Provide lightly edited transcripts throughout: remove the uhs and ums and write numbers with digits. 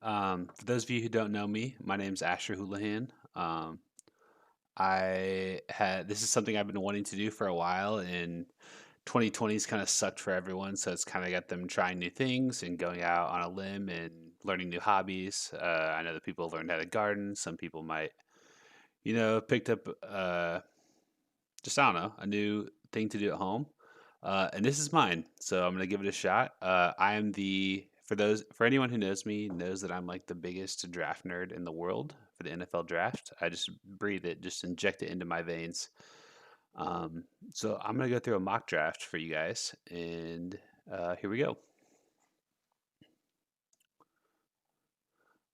For those of you who don't know me, my name's Asher Houlahan. This is something I've been wanting to do for a while, and 2020's kind of sucked for everyone, so it's kind of got them trying new things and going out on a limb and learning new hobbies. I know that people have learned how to garden. Some people might, picked up just I don't know, a new thing to do at home. And this is mine, so I'm gonna give it a shot. I am the for anyone who knows me knows that I'm like the biggest draft nerd in the world for the NFL draft. I just breathe it, just inject it into my veins. Um, so I'm gonna go through a mock draft for you guys, and here we go.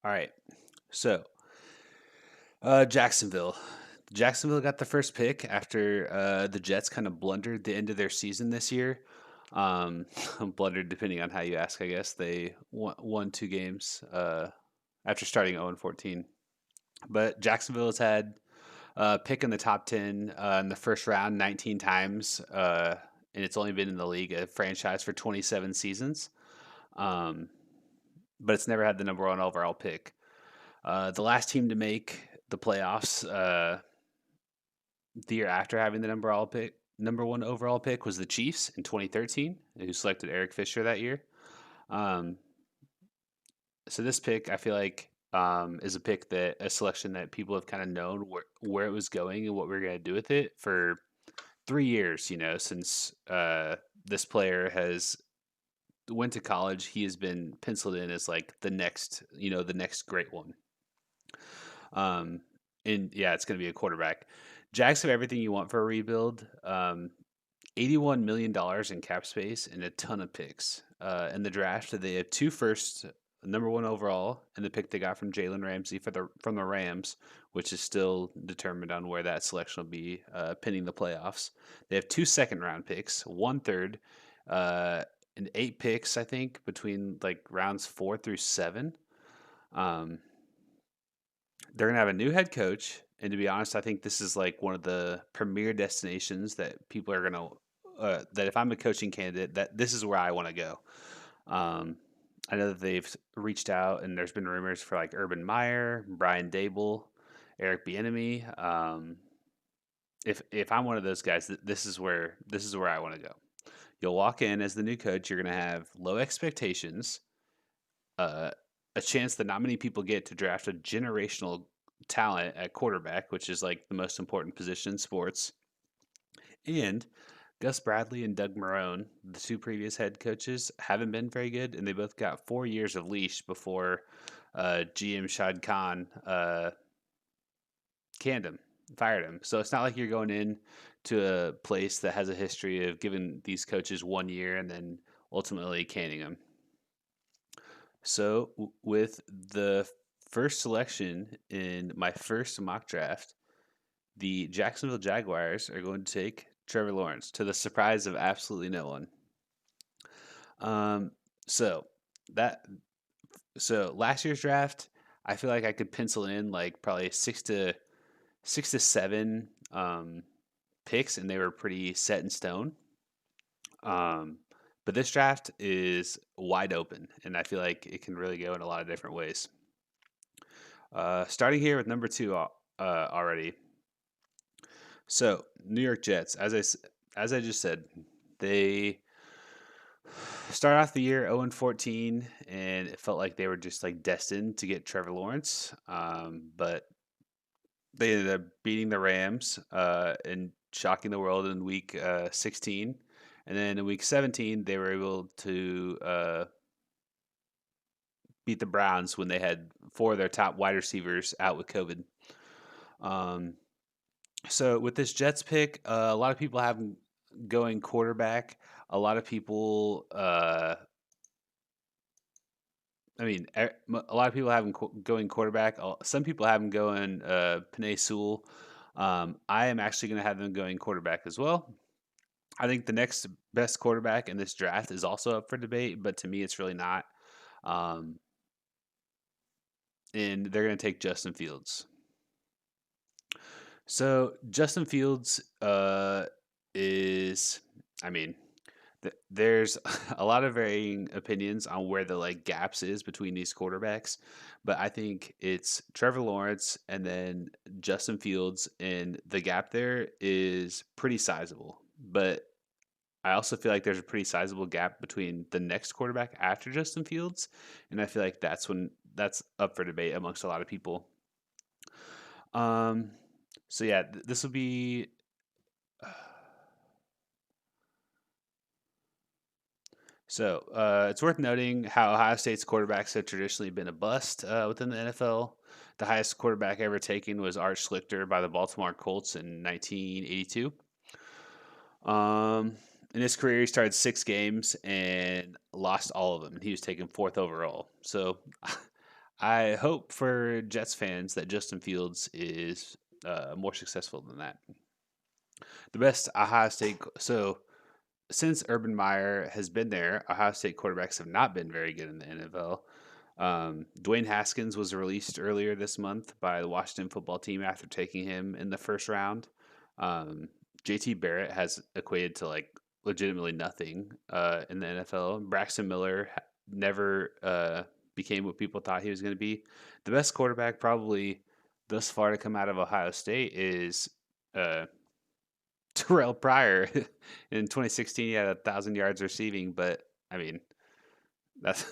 All right, so Jacksonville. Jacksonville got the first pick after the Jets kind of blundered the end of their season this year. Um, blundered, depending on how you ask, I guess. They won two games after starting 0 and 14. But Jacksonville has had pick in the top 10 in the first round 19 times, and it's only been in the league, a franchise, for 27 seasons. Um, but it's never had the number one overall pick. The last team to make the playoffs the year after having the number one overall pick was the Chiefs in 2013, who selected Eric Fisher that year. Um, so this pick, I feel like, is a selection that people have kind of known where it was going and what we are going to do with it for 3 years. Since this player has went to college, he has been penciled in as like the next great one. Um, and yeah, it's going to be a quarterback. Jags have everything you want for a rebuild. $81 million in cap space and a ton of picks. In the draft, they have two first, number one overall, and the pick they got from Jalen Ramsey from the Rams, which is still determined on where that selection will be pending the playoffs. They have two second round picks, one third, and eight picks, I think, between like rounds 4 through 7. Um, they're gonna have a new head coach, and to be honest, I think this is like one of the premier destinations that people are gonna. That if I'm a coaching candidate, that this is where I want to go. Um, I know that they've reached out, and there's been rumors for like Urban Meyer, Brian Dable, Eric Bieniemy. If I'm one of those guys, this is where I want to go. You'll walk in as the new coach. You're gonna have low expectations, uh, a chance that not many people get to draft a generational talent at quarterback, which is like the most important position in sports. And Gus Bradley and Doug Marrone, the two previous head coaches, haven't been very good, and they both got 4 years of leash before GM Shad Khan canned him, fired him. So it's not like you're going in to a place that has a history of giving these coaches 1 year and then ultimately canning them. So, with the first selection in my first mock draft, the Jacksonville Jaguars are going to take Trevor Lawrence to the surprise of absolutely no one. Um, so that last year's draft, I feel like I could pencil in like probably six to seven picks, and they were pretty set in stone. Um, but this draft is wide open, and I feel like it can really go in a lot of different ways. Starting here with number two already. So New York Jets, as I just said, they start off the year 0 and 14, and it felt like they were just like destined to get Trevor Lawrence. But they ended up beating the Rams and shocking the world in week 16. And then in week 17, they were able to beat the Browns when they had four of their top wide receivers out with COVID. Um, so with this Jets pick, a lot of people have him going quarterback. A lot of people, a lot of people have him going quarterback. Some people have him going Panay Sewell. I am actually going to have them going quarterback as well. I think the next best quarterback in this draft is also up for debate, but to me, it's really not. Um, and they're going to take Justin Fields. So Justin Fields is, I mean, There's a lot of varying opinions on where the like gaps is between these quarterbacks, but I think it's Trevor Lawrence and then Justin Fields, and the gap there is pretty sizable. But I also feel like there's a pretty sizable gap between the next quarterback after Justin Fields, and I feel like that's up for debate amongst a lot of people. Um, so yeah, this will be. So it's worth noting how Ohio State's quarterbacks have traditionally been a bust within the NFL. The highest quarterback ever taken was Art Schlichter by the Baltimore Colts in 1982. In his career, he started 6 games and lost all of them, and he was taken fourth overall. So I hope for Jets fans that Justin Fields is more successful than that. The best Ohio State. So since Urban Meyer has been there, Ohio State quarterbacks have not been very good in the NFL. Dwayne Haskins was released earlier this month by the Washington football team after taking him in the first round. Um, JT Barrett has equated to like legitimately nothing in the NFL. Braxton Miller never became what people thought he was going to be. The best quarterback probably thus far to come out of Ohio State is uh, Terrell Pryor. In 2016, he had 1,000 yards receiving, but I mean, that's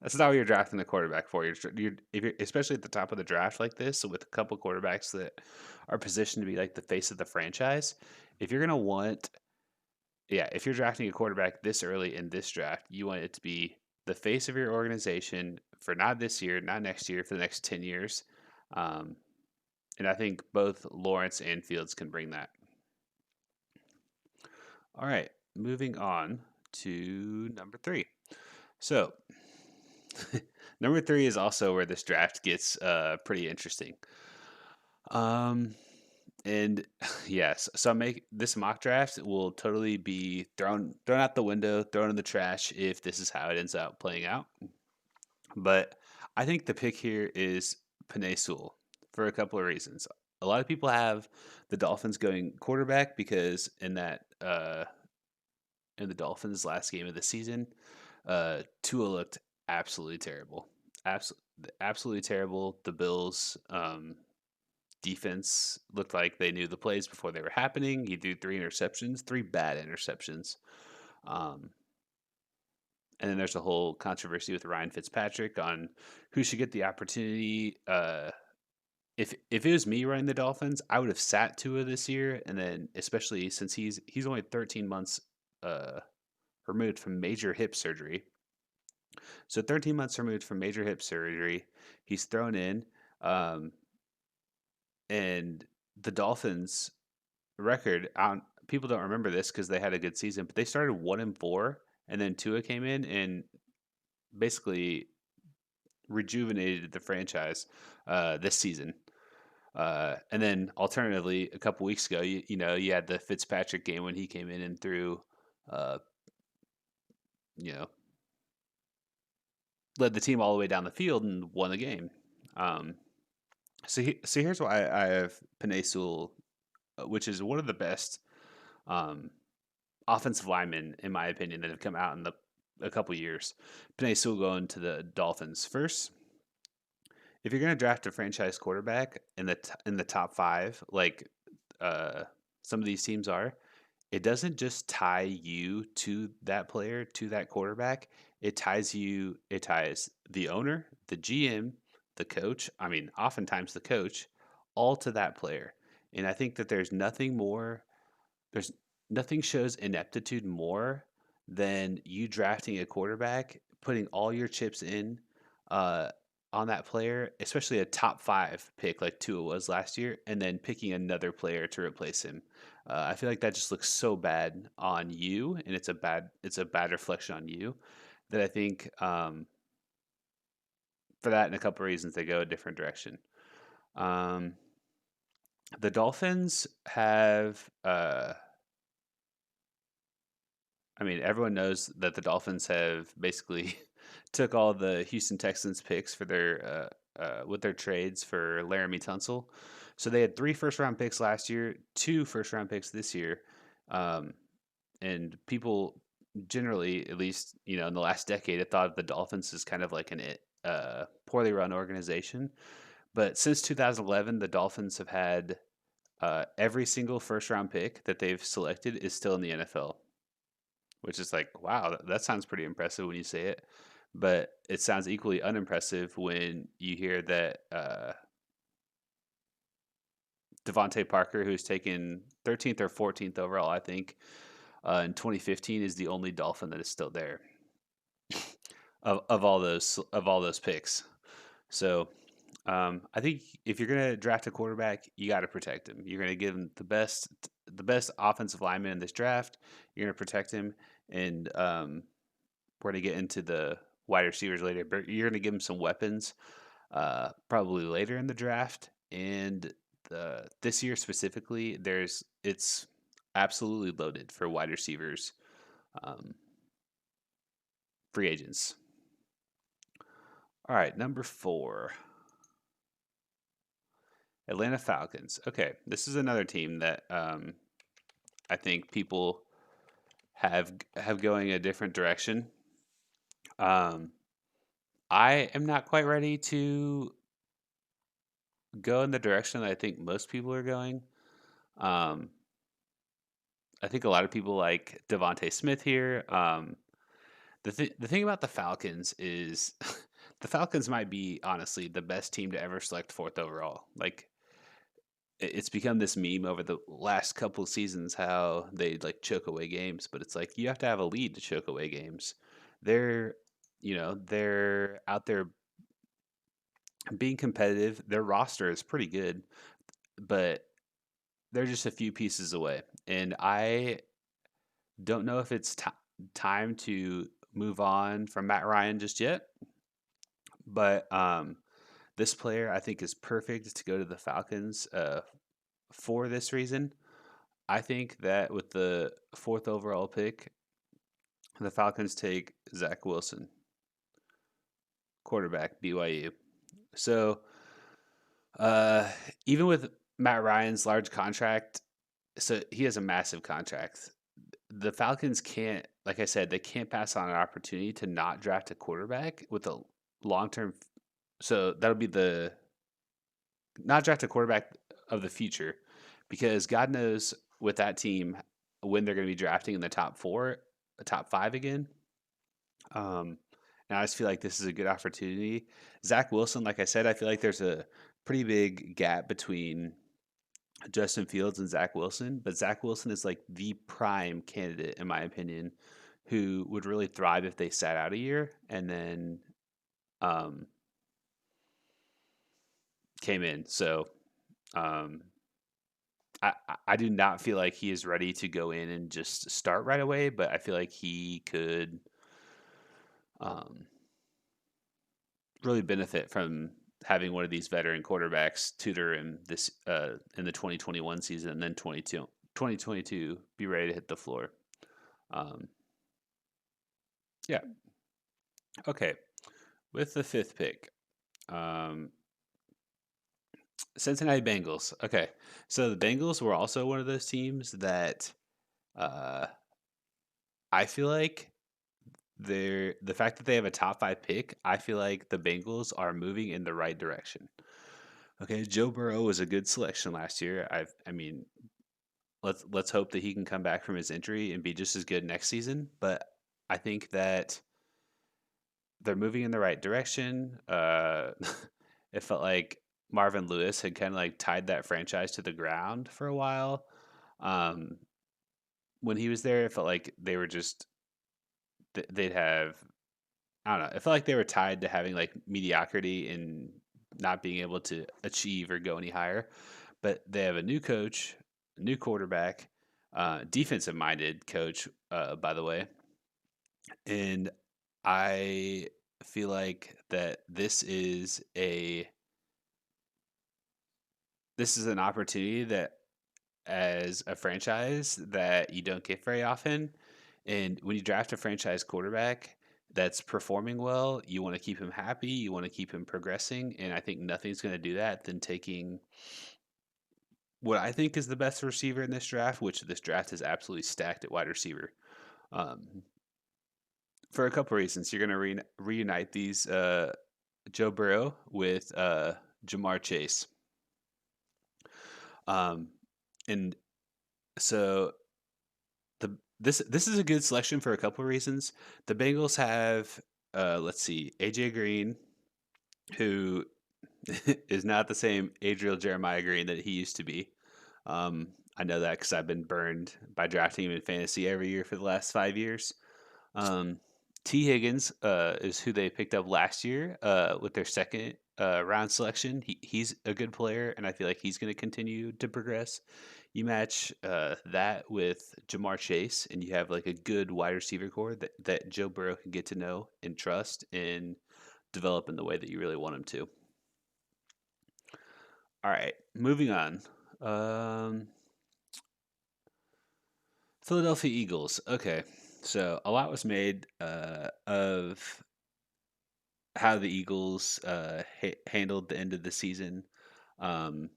that's not what you're drafting the quarterback for. You're if you're especially at the top of the draft like this, with a couple quarterbacks that are positioned to be like the face of the franchise. If you're gonna want, yeah, if you're drafting a quarterback this early in this draft, you want it to be the face of your organization for not this year, not next year, for the next 10 years. Um, and I think both Lawrence and Fields can bring that. All right, moving on to number three. So, number three is also where this draft gets pretty interesting. Um, and yes, so I make this mock draft will totally be thrown out the window, thrown in the trash if this is how it ends up playing out. But I think the pick here is Panay Sewell for a couple of reasons. A lot of people have the Dolphins going quarterback because in the Dolphins' last game of the season, Tua looked absolutely terrible. Absolutely terrible. The Bills' defense looked like they knew the plays before they were happening. He threw 3 interceptions, 3 bad interceptions. Um, and then there's a whole controversy with Ryan Fitzpatrick on who should get the opportunity. If it was me running the Dolphins, I would have sat Tua this year, and then especially since he's only 13 months uh, removed from major hip surgery. So 13 months removed from major hip surgery, he's thrown in, um, and the Dolphins' record. People don't remember this because they had a good season, but they started 1-4, and then Tua came in and basically rejuvenated the franchise this season. And then alternatively, a couple weeks ago, you had the Fitzpatrick game when he came in and threw, uh, you know, led the team all the way down the field and won the game. Um, so here's why I have Panay Sewell, which is one of the best um, offensive linemen, in my opinion, that have come out in a couple years. Panay Sewell going to the Dolphins first. If you're going to draft a franchise quarterback in the top five, like uh, some of these teams are, it doesn't just tie you to that player, to that quarterback. It ties the owner, the GM, the coach. I mean, oftentimes the coach, all to that player. And I think that there's nothing shows ineptitude more than you drafting a quarterback, putting all your chips in uh, on that player, especially a top five pick like Tua was last year, and then picking another player to replace him. I feel like that just looks so bad on you, and it's a bad reflection on you that I think for that and a couple of reasons they go a different direction. Um, the Dolphins have I mean, everyone knows that the Dolphins have basically took all the Houston Texans picks for their with their trades for Laramie Tunsil. So they had 3 first round picks last year, 2 first round picks this year, um, and people. generally, at least in the last decade, I thought of the Dolphins as kind of like an poorly run organization. But since 2011, the Dolphins have had every single first round pick that they've selected is still in the NFL, which is like, wow, that sounds pretty impressive when you say it. But it sounds equally unimpressive when you hear that Devontae Parker, who's taken 13th or 14th overall, I think, in 2015, is the only Dolphin that is still there of all those picks. So I think if you're gonna draft a quarterback, you got to protect him. You're gonna give him the best offensive lineman in this draft. You're gonna protect him, and we're gonna get into the wide receivers later. But you're gonna give him some weapons, probably later in the draft. And this year specifically, it's absolutely loaded for wide receivers, um, free agents. All right, number 4, Atlanta Falcons. Okay, this is another team that I think people have going a different direction. Um, I am not quite ready to go in the direction that I think most people are going. Um, I think a lot of people like Devonte Smith here. The thing about the Falcons is the Falcons might be honestly the best team to ever select fourth overall. Like it's become this meme over the last couple of seasons how they like choke away games, but it's like you have to have a lead to choke away games. They're they're out there being competitive. Their roster is pretty good, but they're just a few pieces away. And I don't know if it's time to move on from Matt Ryan just yet, but this player I think is perfect to go to the Falcons for this reason. I think that with the fourth overall pick, the Falcons take Zach Wilson, quarterback, BYU. So uh, even with Matt Ryan's large contract, so he has a massive contract. The Falcons can't, like I said, they can't pass on an opportunity to not draft a quarterback with a long term. So that'll be the not draft a quarterback of the future, because God knows with that team when they're going to be drafting in the top 4, top 5 again. Um, and I just feel like this is a good opportunity. Zach Wilson, like I said, I feel like there's a pretty big gap between Justin Fields and Zach Wilson, but Zach Wilson is like the prime candidate, in my opinion, who would really thrive if they sat out a year and then um, came in. So um, I do not feel like he is ready to go in and just start right away, but I feel like he could um, really benefit from having one of these veteran quarterbacks tutor him this in the 2021 season, and then 2022 be ready to hit the floor. Um, yeah. Okay. With the fifth pick, um, Cincinnati Bengals. Okay. So the Bengals were also one of those teams that uh, I feel like the fact that they have a top 5 pick, I feel like the Bengals are moving in the right direction. Okay, Joe Burrow was a good selection last year. I mean, let's hope that he can come back from his injury and be just as good next season. But I think that they're moving in the right direction. It felt like Marvin Lewis had kind of like tied that franchise to the ground for a while. Um, when he was there, it felt like they were just they'd have I don't know. It felt like they were tied to having like mediocrity and not being able to achieve or go any higher. But they have a new coach, a new quarterback, defensive minded coach, by the way. And I feel like that this is an opportunity that as a franchise that you don't get very often. And when you draft a franchise quarterback that's performing well, you want to keep him happy, you want to keep him progressing, and I think nothing's going to do that than taking what I think is the best receiver in this draft, which this draft is absolutely stacked at wide receiver. Um, for a couple reasons. You're going to reunite these Joe Burrow with Jamar Chase. Um, and so this is a good selection for a couple of reasons. The Bengals have let's see, AJ Green, who is not the same Adriel Jeremiah Green that he used to be. I know that because I've been burned by drafting him in fantasy every year for the last 5 years. Um, T. Higgins is who they picked up last year with their second round selection. He's a good player, and I feel like he's going to continue to progress. You match that with Jamar Chase, and you have like a good wide receiver core that Joe Burrow can get to know and trust and develop in the way that you really want him to. All right, moving on. Um, Philadelphia Eagles. Okay, so a lot was made of how the Eagles handled the end of the season um,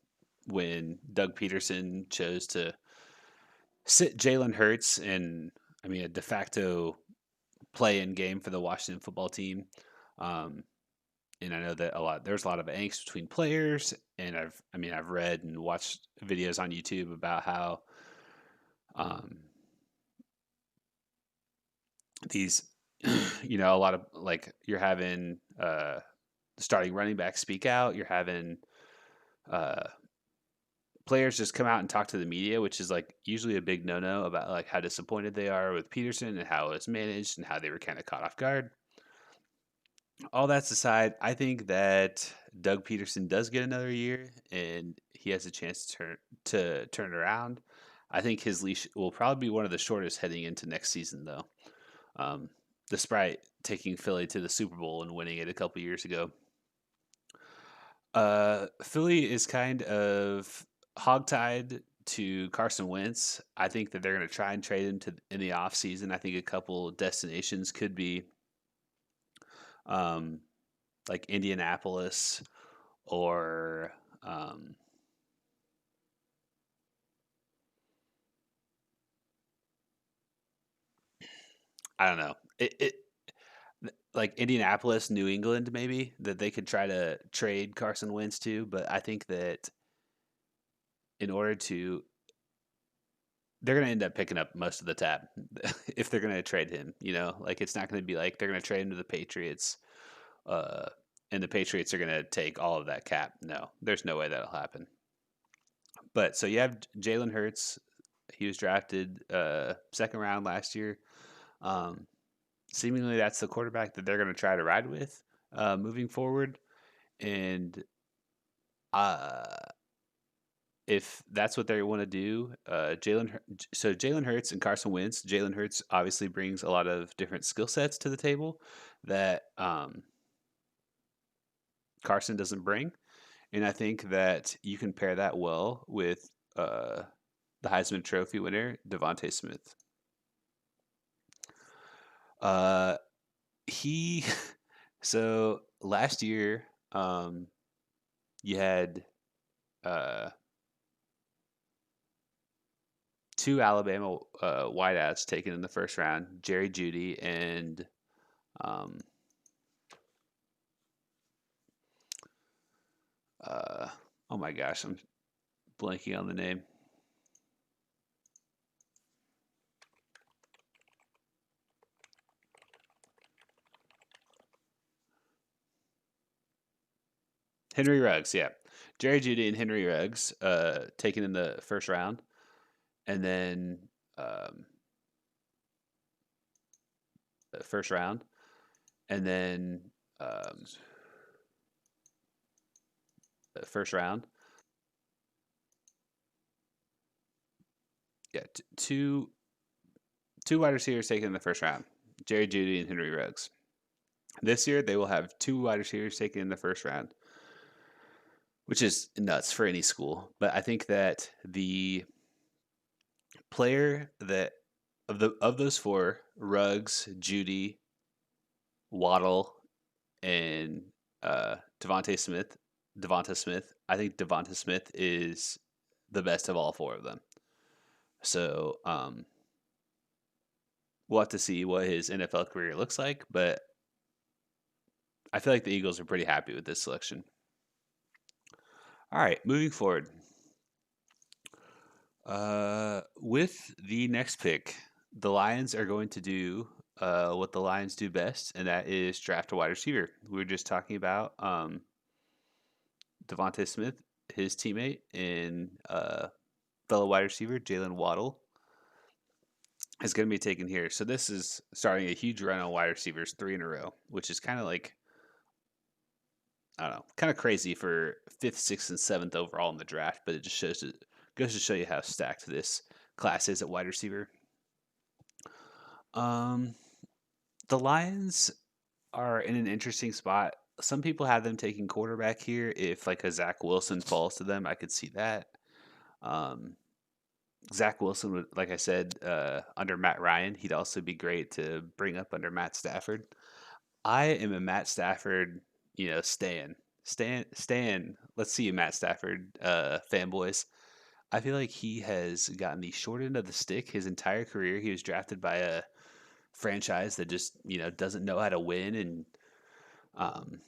when Doug Peterson chose to sit Jalen Hurts in, I mean, a de facto play-in game for the Washington football team. Um, and I know that there's a lot of angst between players, and I've read and watched videos on YouTube about how um, these, a lot of like you're having the starting running back speak out. You're having uh, players just come out and talk to the media, which is like usually a big no-no about like how disappointed they are with Peterson and how it was managed and how they were kind of caught off guard. All that's aside, I think that Doug Peterson does get another year and he has a chance to turn it around. I think his leash will probably be one of the shortest heading into next season, though. Um, despite taking Philly to the Super Bowl and winning it a couple years ago. Philly is kind of hogtied to Carson Wentz. I think that they're going to try and trade him in the offseason. I think a couple destinations could be um, like Indianapolis or I don't know. Like Indianapolis, New England, maybe that they could try to trade Carson Wentz to. But I think that in order to they're going to end up picking up most of the tab if they're going to trade him. Like it's not going to be like they're going to trade him to the Patriots, uh, and the Patriots are going to take all of that cap. No, there's no way that'll happen. But so you have Jalen Hurts. He was drafted second round last year. Um, Seemingly, that's the quarterback that they're going to try to ride with moving forward. And uh, if that's what they want to do, Jalen Hurts and Carson Wentz. Jalen Hurts obviously brings a lot of different skill sets to the table that Carson doesn't bring, and I think that you can pair that well with the Heisman Trophy winner Devontae Smith. Uh, he so last year you had uh, two Alabama wideouts taken in the first round, Jerry Jeudy and um, uh, oh my gosh, I'm blanking on the name. Henry Ruggs, yeah. Jerry Jeudy and Henry Ruggs taken in the first round. And then the first round. And then the first round. Yeah, two wide receivers taken in the first round. Jerry Jeudy and Henry Ruggs. This year, they will have two wide receivers taken in the first round, which is nuts for any school. But I think that the player that of those four, Ruggs, Jeudy, Waddle, and Devonta Smith. I think Devonta Smith is the best of all four of them. So We'll have to see what his NFL career looks like, but I feel like the Eagles are pretty happy with this selection. All right, moving forward. With the next pick, the Lions are going to do what the Lions do best, and that is draft a wide receiver. We were just talking about Devontae Smith, his teammate, and fellow wide receiver Jalen Waddle is going to be taken here. So this is starting a huge run on wide receivers, 3 in a row, which is kind of like, I don't know, kind of crazy for fifth, sixth, and seventh overall in the draft, but it just goes to show you how stacked this class is at wide receiver. Um, the Lions are in an interesting spot. Some people have them taking quarterback here. If like a Zach Wilson falls to them, I could see that. Um, Zach Wilson would, like I said, under Matt Ryan, he'd also be great to bring up under Matt Stafford. I am a Matt Stafford, Stan. Let's see you, Matt Stafford, fanboys. I feel like he has gotten the short end of the stick his entire career. He was drafted by a franchise that just doesn't know how to win and um,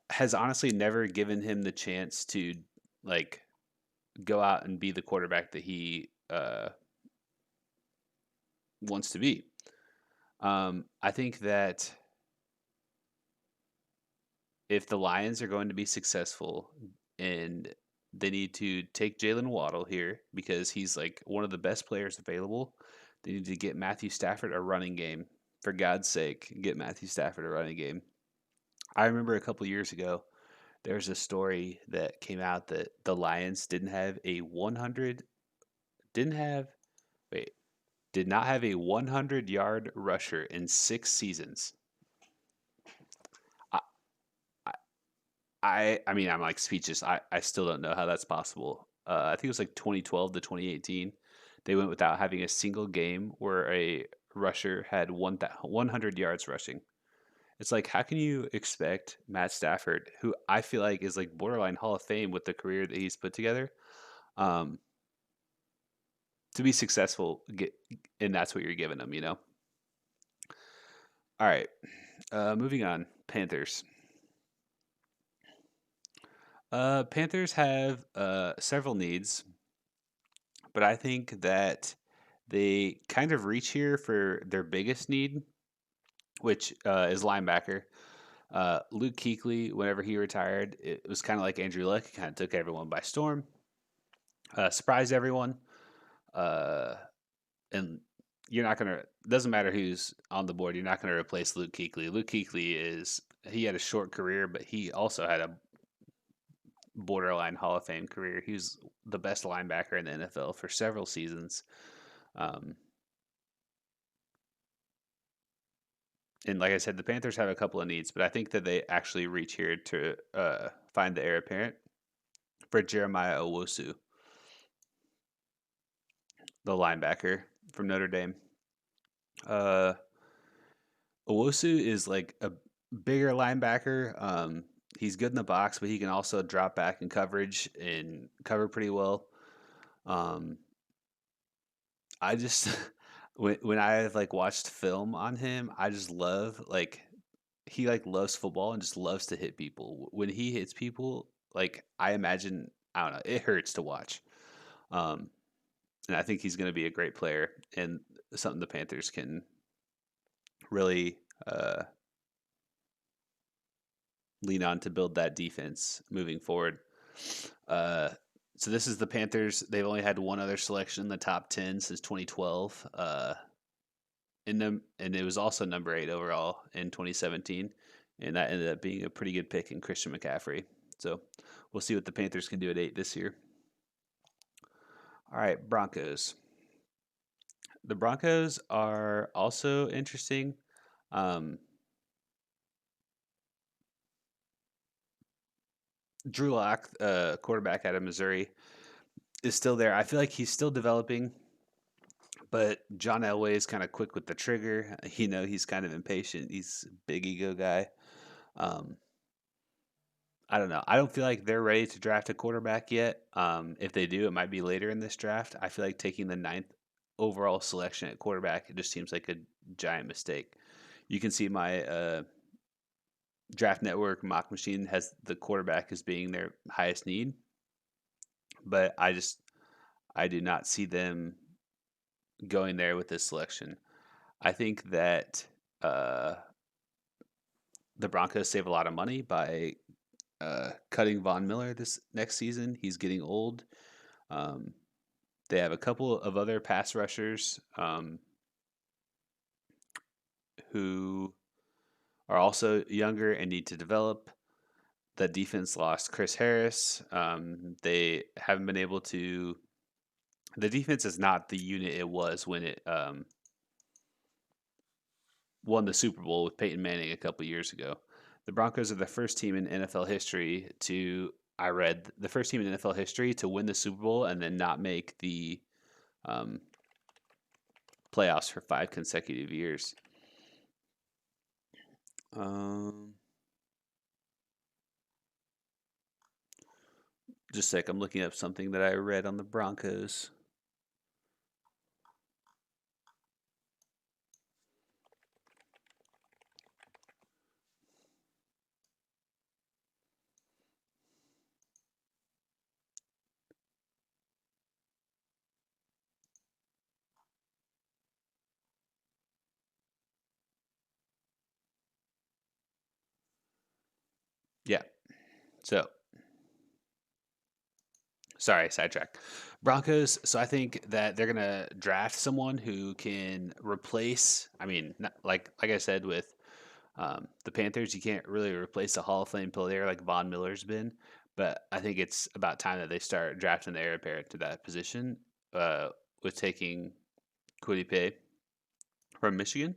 has honestly never given him the chance to like go out and be the quarterback that he wants to be. I think that if the Lions are going to be successful and they need to take Jalen Waddle here because he's like one of the best players available. They need to get Matthew Stafford a running game. For God's sake, get Matthew Stafford a running game. I remember a couple years ago, there's a story that came out that the Lions didn't have, wait, did not have a 100-yard rusher in 6 seasons. I, I mean, I'm like speechless. I still don't know how that's possible. I think it was like 2012 to 2018. They went without having a single game where a rusher had 100 yards rushing. It's like, how can you expect Matt Stafford, who I feel like is like borderline Hall of Fame with the career that he's put together, um, to be successful? And that's what you're giving him, you know? All right, moving on. Panthers. Panthers have several needs, but I think that they kind of reach here for their biggest need, which is linebacker. Luke Kuechly, whenever he retired, it was kind of like Andrew Luck. He kind of took everyone by storm, surprised everyone, uh, and you're not gonna. Doesn't matter who's on the board. You're not gonna replace Luke Kuechly. Luke Kuechly he had a short career, but he also had a borderline Hall of Fame career. He was the best linebacker in the NFL for several seasons. Um, and like I said, the Panthers have a couple of needs, but I think that they actually reach here to find the heir apparent for Jeremiah Owosu, the linebacker from Notre Dame. Uh, Owosu is like a bigger linebacker. He's good in the box, but he can also drop back in coverage and cover pretty well. Um, I just when I like watched film on him, I just love like he like loves football and just loves to hit people. When he hits people, like I imagine, I don't know, it hurts to watch. Um, and I think he's going to be a great player and something the Panthers can really lean on to build that defense moving forward. Uh, so this is the Panthers. They've only had one other selection in the top 10 since 2012. And it was also number 8 overall in 2017, and that ended up being a pretty good pick in Christian McCaffrey. So we'll see what the Panthers can do at 8 this year. All right, Broncos. The Broncos are also interesting. Um, Drew Lock, quarterback out of Missouri, is still there. I feel like he's still developing, but John Elway is kind of quick with the trigger. He's kind of impatient. He's a big ego guy. Um, I don't know. I don't feel like they're ready to draft a quarterback yet. If they do, it might be later in this draft. I feel like taking the ninth overall selection at quarterback, it just seems like a giant mistake. You can see my draft network mock machine has the quarterback as being their highest need, but I do not see them going there with this selection. I think that uh, the Broncos save a lot of money by cutting Von Miller this next season. He's getting old. Um, they have a couple of other pass rushers who are also younger and need to develop. The defense lost Chris Harris. They haven't been able to. The defense is not the unit it was when it won the Super Bowl with Peyton Manning a couple years ago. The Broncos are the first team in NFL history to. I read the first team in NFL history to win the Super Bowl and then not make the um, playoffs for 5 consecutive years. Um, just a sec, I'm looking up something that I read on the Broncos. Yeah. So, sorry, sidetrack. Broncos. So I think that they're gonna draft someone who can replace. I mean, like I said with the Panthers, you can't really replace a Hall of Fame player like Von Miller's been. But I think it's about time that they start drafting the heir apparent to that position. Uh, with taking Kwity Paye from Michigan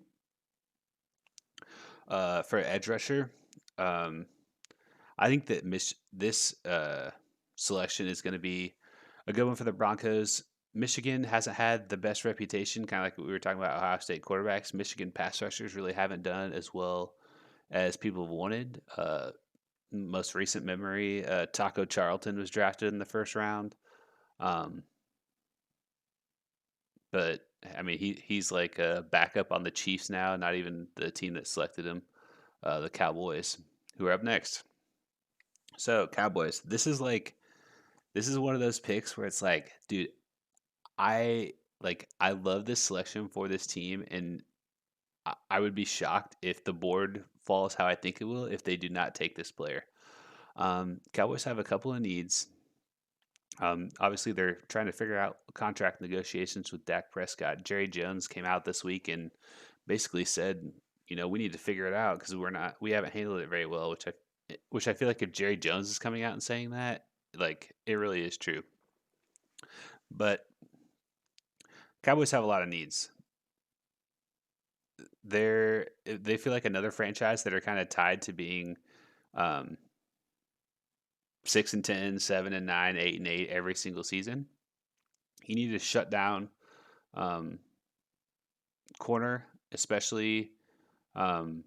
for edge rusher. Um, I think that this selection is going to be a good one for the Broncos. Michigan hasn't had the best reputation, kind of like we were talking about Ohio State quarterbacks. Michigan pass rushers really haven't done as well as people have wanted. Most recent memory, Taco Charlton was drafted in the first round. Um, but I mean, he's like a backup on the Chiefs now, not even the team that selected him, the Cowboys, who are up next. So Cowboys, this is one of those picks where it's like, dude, I love this selection for this team, and I would be shocked if the board falls how I think it will if they do not take this player. Cowboys have a couple of needs. Obviously, they're trying to figure out contract negotiations with Dak Prescott. Jerry Jones came out this week and basically said, we need to figure it out because we haven't handled it very well. Which I feel like if Jerry Jones is coming out and saying that, like it really is true. But Cowboys have a lot of needs. They feel like another franchise that are kind of tied to being um, 6-10, 7-9, 8-8 every single season. You need to shut down um, corner, especially um,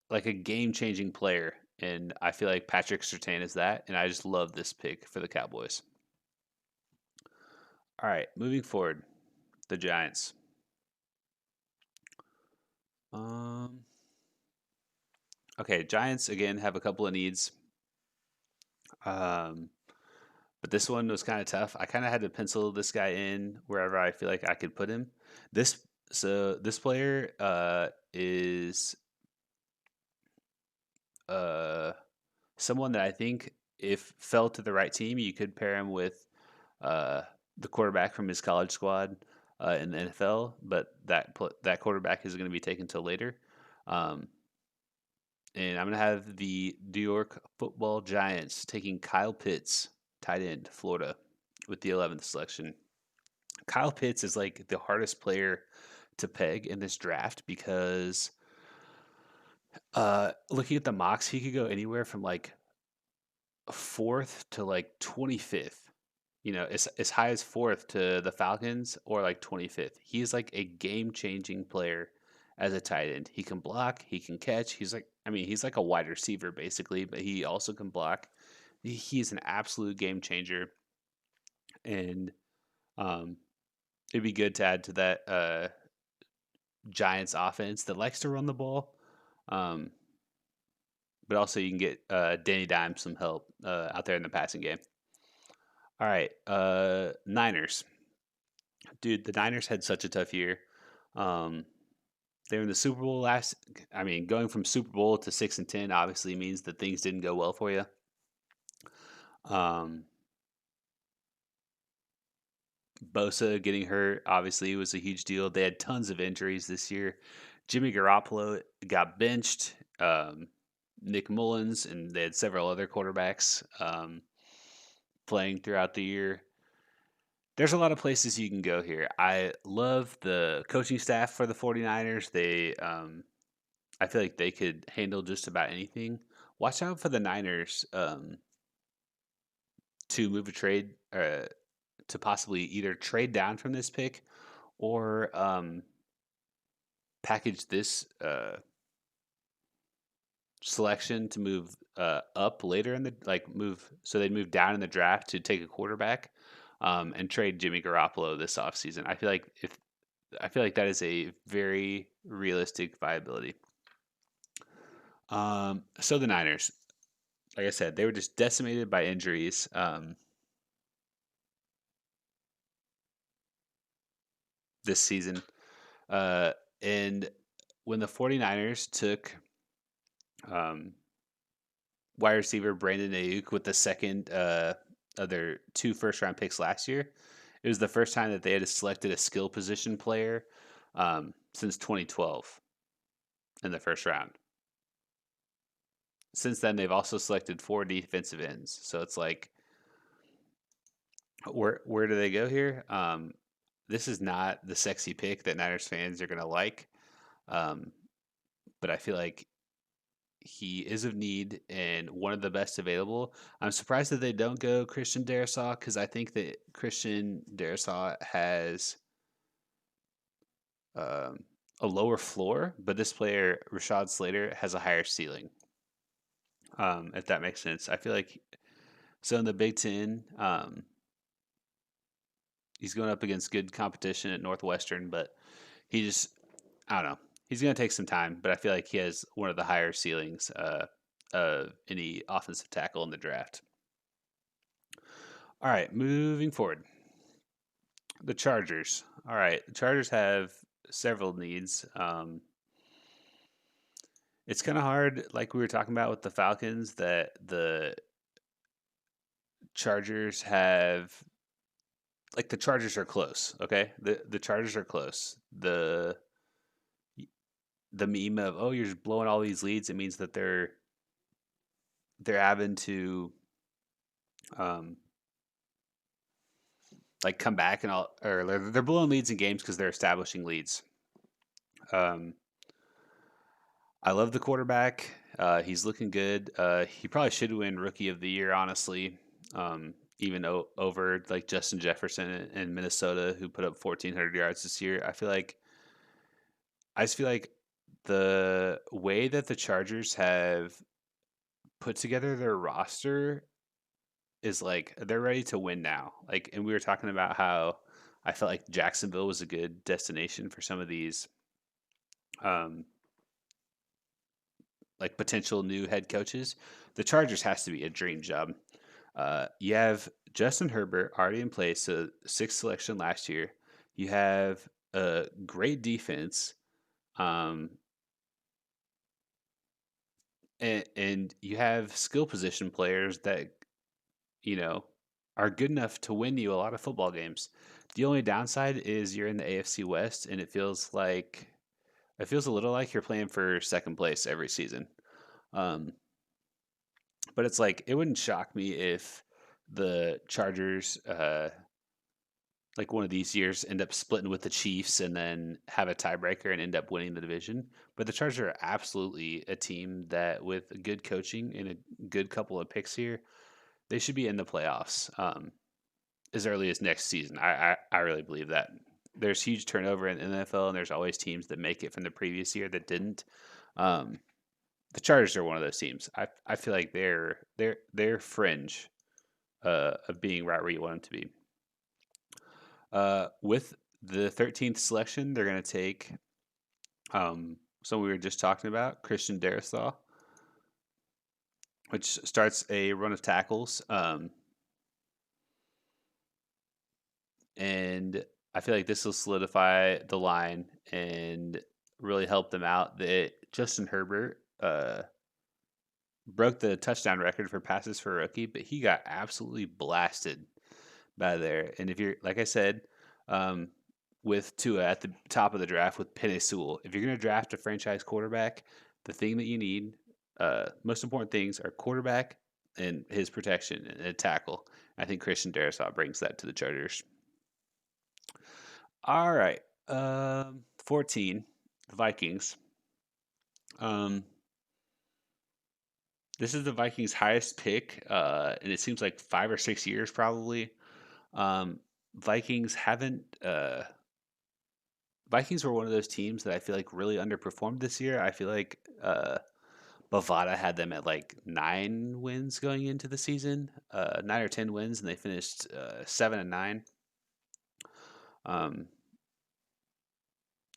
like a game changing player. And I feel like Patrick Surtain is that. And I just love this pick for the Cowboys. All right, moving forward, the Giants. Um, okay, Giants again have a couple of needs. Um, but this one was kind of tough. I kind of had to pencil this guy in wherever I feel like I could put him. This this player is uh, someone that I think if fell to the right team, you could pair him with uh, the quarterback from his college squad in the NFL. But that quarterback is going to be taken till later. Um, and I'm going to have the New York Football Giants taking Kyle Pitts, tight end, Florida, with the 11th selection. Kyle Pitts is like the hardest player to peg in this draft because looking at the mocks, he could go anywhere from like fourth to like 25th. As high as fourth to the Falcons or like 25th. He's like a game changing player as a tight end. He can block, he can catch. He's like a wide receiver basically, but he also can block. He's an absolute game changer, and um, it'd be good to add to that Giants offense that likes to run the ball. Um, but also you can get Danny Dimes some help out there in the passing game. All right, Niners, dude. The Niners had such a tough year. Um, they were in the Super Bowl last. I mean, going from Super Bowl to 6-10 obviously means that things didn't go well for you. Um, Bosa getting hurt obviously was a huge deal. They had tons of injuries this year. Jimmy Garoppolo got benched. Nick Mullins, and they had several other quarterbacks playing throughout the year. There's a lot of places you can go here. I love the coaching staff for the 49ers. I feel like they could handle just about anything. Watch out for the Niners to move a trade, to possibly either trade down from this pick or package this selection to move up later in the move so they'd move down in the draft to take a quarterback and trade Jimmy Garoppolo this offseason. I feel like that is a very realistic viability. So the Niners, like I said, they were just decimated by injuries. This season. And when the 49ers took um, wide receiver Brandon Ayuk with the second of their 2 first-round picks last year, it was the first time that they had selected a skill position player since 2012 in the first round. Since then, they've also selected 4 defensive ends. So it's like, where do they go here? This is not the sexy pick that Niners fans are going to like. But I feel like he is of need and one of the best available. I'm surprised that they don't go Christian Darrisaw because I think that Christian Darrisaw has um, a lower floor, but this player, Rashad Slater, has a higher ceiling. If that makes sense. I feel like so in the Big Ten, he's going up against good competition at Northwestern, but he just, I don't know. He's going to take some time, but I feel like he has one of the higher ceilings of any offensive tackle in the draft. All right, moving forward. The Chargers. All right, the Chargers have several needs. It's kind of hard, like we were talking about with the Falcons, that the Chargers have like the Chargers are close. Okay, the Chargers are close. The meme of, oh, you're just blowing all these leads, it means that they're having to um like come back and all, or they're blowing leads in games because they're establishing leads. Um, I love the quarterback. He's looking good. He probably should win Rookie of the Year, honestly. Even over like Justin Jefferson in Minnesota, who put up 1,400 yards this year. I just feel like the way that the Chargers have put together their roster is like they're ready to win now. Like, and we were talking about how I felt like Jacksonville was a good destination for some of these um, like potential new head coaches. The Chargers has to be a dream job. You have Justin Herbert already in place, so 6th selection last year. You have a great defense, um, and you have skill position players that you know are good enough to win you a lot of football games. The only downside is you're in the AFC West, and it feels a little like you're playing for second place every season. Um, but it's like it wouldn't shock me if the Chargers, like one of these years, end up splitting with the Chiefs and then have a tiebreaker and end up winning the division. But the Chargers are absolutely a team that, with good coaching and a good couple of picks here, they should be in the playoffs as early as next season. I really believe that. there's huge turnover in the NFL, and there's always teams that make it from the previous year that didn't. Um, the Chargers are one of those teams. I feel like they're fringe of being right where you want them to be. With the 13th selection, they're going to take someone we were just talking about, Christian Darrisaw, which starts a run of tackles. And I feel like this will solidify the line and really help them out. That Justin Herbert broke the touchdown record for passes for a rookie, but he got absolutely blasted by there. And if you're, like I said, um, with Tua at the top of the draft with Penei Sewell, if you're going to draft a franchise quarterback, the thing that you need, most important things are quarterback and his protection and a tackle. I think Christian Darrisaw brings that to the Chargers. All right. 14, the Vikings. Um, this is the Vikings' highest pick, and it seems like 5 or 6 years probably. Um, Vikings haven't. Vikings were one of those teams that I feel like really underperformed this year. I feel like Bovada had them at like 9 wins going into the season, 9 or 10 wins, and they finished 7-9. Um,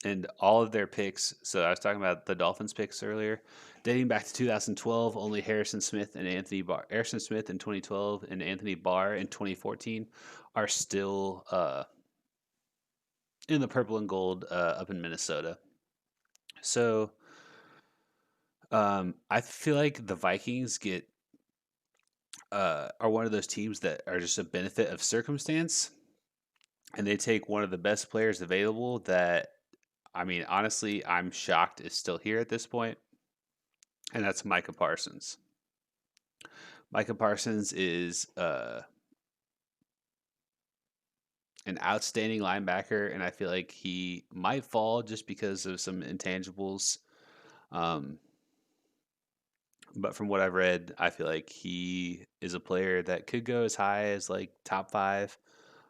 and all of their picks. So I was talking about the Dolphins picks earlier, dating back to 2012. Only Harrison Smith and Anthony Barr, Harrison Smith in 2012, and Anthony Barr in 2014 are still in the purple and gold up in Minnesota. So I feel like the Vikings get are one of those teams that are just a benefit of circumstance, and they take one of the best players available. That I mean, honestly, I'm shocked is still here at this point, and that's Micah Parsons. Micah Parsons is an outstanding linebacker, and I feel like he might fall just because of some intangibles. Um, but from what I've read, I feel like he is a player that could go as high as like top five.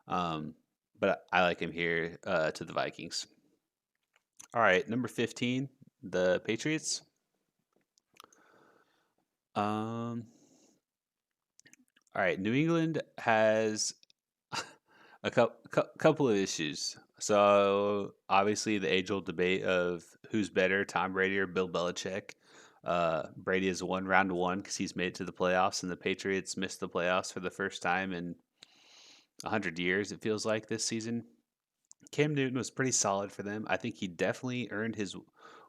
Um, but I like him here to the Vikings. All right, number 15, the Patriots. Um, all right, New England has a couple of issues. So obviously the age-old debate of who's better, Tom Brady or Bill Belichick. Brady has won round one because he's made it to the playoffs, and the Patriots missed the playoffs for the first time in 100 years. It feels like this season. Cam Newton was pretty solid for them. I think he definitely earned his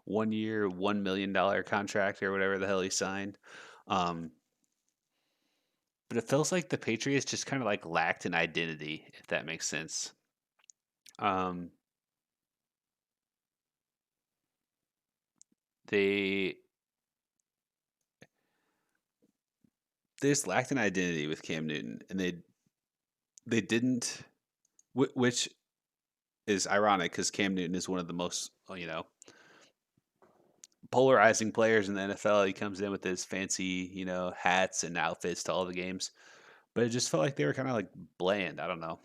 1 year, $1 million contract or whatever the hell he signed. Um, but it feels like the Patriots just kind of like lacked an identity, if that makes sense. Um, they they just lacked an identity with Cam Newton, and they didn't, which is ironic because Cam Newton is one of the most polarizing players in the NFL. He comes in with his fancy hats and outfits to all the games, but it just felt like they were kind of like bland. I don't know.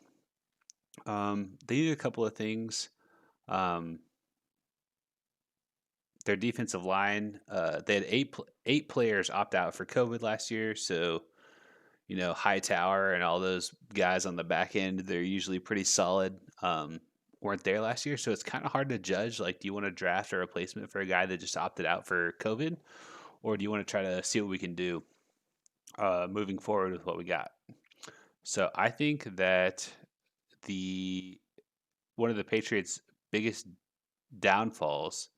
They did a couple of things. Um, their defensive line, they had eight players opt out for COVID last year, so Hightower and all those guys on the back end, they're usually pretty solid. Weren't there last year, so it's kind of hard to judge. Like, do you want to draft a replacement for a guy that just opted out for COVID, or do you want to try to see what we can do moving forward with what we got? So I think that the one of the Patriots' biggest downfalls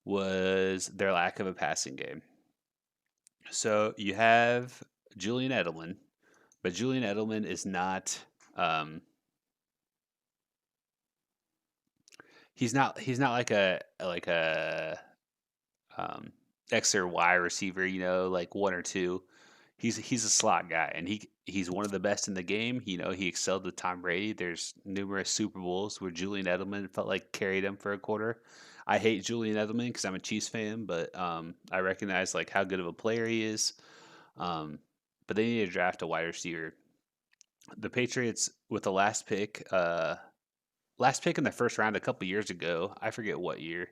was their lack of a passing game. So you have Julian Edelman, but Julian Edelman is not. He's not like a um, X or Y receiver. Like one or two. He's a slot guy, and he's one of the best in the game. He excelled with Tom Brady. There's numerous Super Bowls where Julian Edelman felt like carried him for a quarter. I hate Julian Edelman because I'm a Chiefs fan, but I recognize like how good of a player he is. Um, but they need to draft a wide receiver. The Patriots with the last pick, last pick in the first round a couple years ago. I forget what year.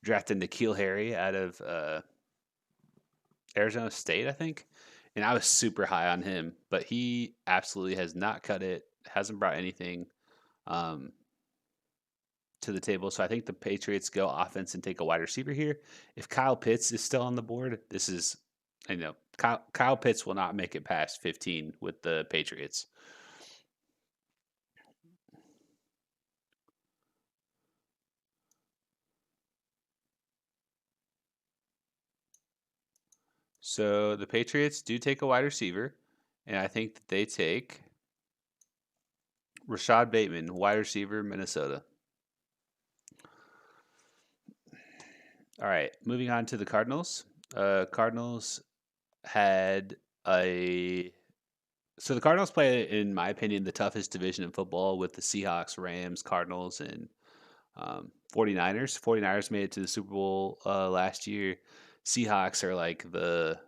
Drafted N'Keal Harry out of Arizona State, I think. And I was super high on him, but he absolutely has not cut it. Hasn't brought anything um, to the table. So I think the Patriots go offense and take a wide receiver here. If Kyle Pitts is still on the board, this is, I know Kyle Pitts will not make it past 15 with the Patriots. So the Patriots do take a wide receiver, and I think that they take Rashad Bateman, wide receiver, Minnesota. All right, moving on to the Cardinals. Cardinals had a so the Cardinals play, in my opinion, the toughest division in football with the Seahawks, Rams, Cardinals, and 49ers. 49ers made it to the Super Bowl last year. Seahawks are like the,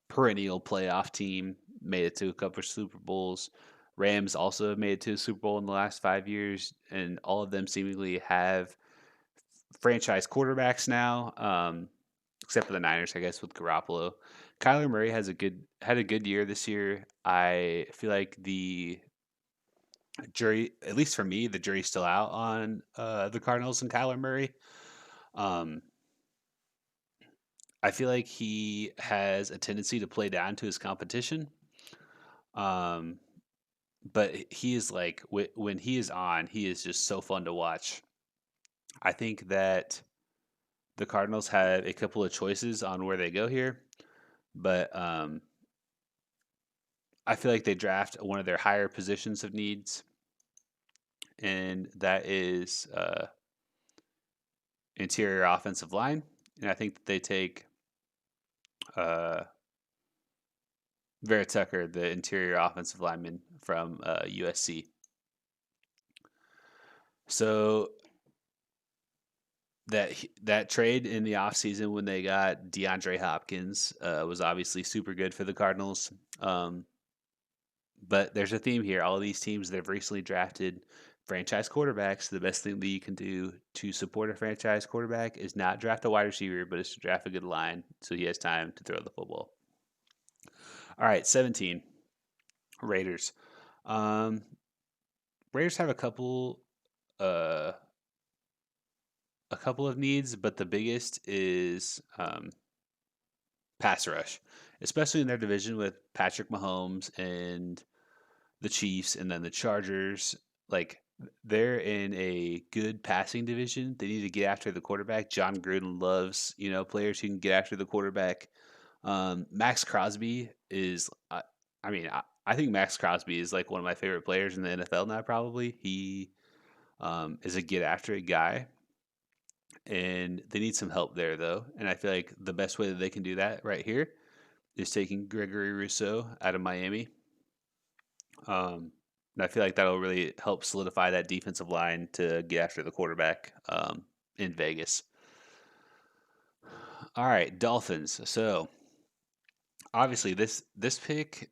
perennial playoff team, made it to a couple of Super Bowls. Rams also have made it to a Super Bowl in the last 5 years, and all of them seemingly have franchise quarterbacks now, except for the Niners, I guess, with Garoppolo. Kyler Murray had a good year this year. I feel like the jury, at least for me, the jury's still out on the Cardinals and Kyler Murray. Um, I feel like he has a tendency to play down to his competition. Um, but he is like when he is on, he is just so fun to watch. I think that the Cardinals have a couple of choices on where they go here, but I feel like they draft one of their higher positions of needs, and that is interior offensive line. And I think that they take uh, Vera Tucker, the interior offensive lineman from USC. So that trade in the offseason when they got DeAndre Hopkins was obviously super good for the Cardinals. But there's a theme here. All of these teams that have recently drafted franchise quarterbacks, the best thing that you can do to support a franchise quarterback is not draft a wide receiver, but is to draft a good line so he has time to throw the football. All right, 17. Raiders. Um, Raiders have uh, a couple of needs, but the biggest is pass rush, especially in their division with Patrick Mahomes and the Chiefs and then the Chargers. Like they're in a good passing division. They need to get after the quarterback. John Gruden loves, players who can get after the quarterback. Max Crosby is, I think Max Crosby is like one of my favorite players in the NFL now. Probably he is a get after it guy, and they need some help there though. And I feel like the best way that they can do that right here is taking Gregory Rousseau out of Miami. And I feel like that'll really help solidify that defensive line to get after the quarterback in Vegas. All right, Dolphins. So obviously this pick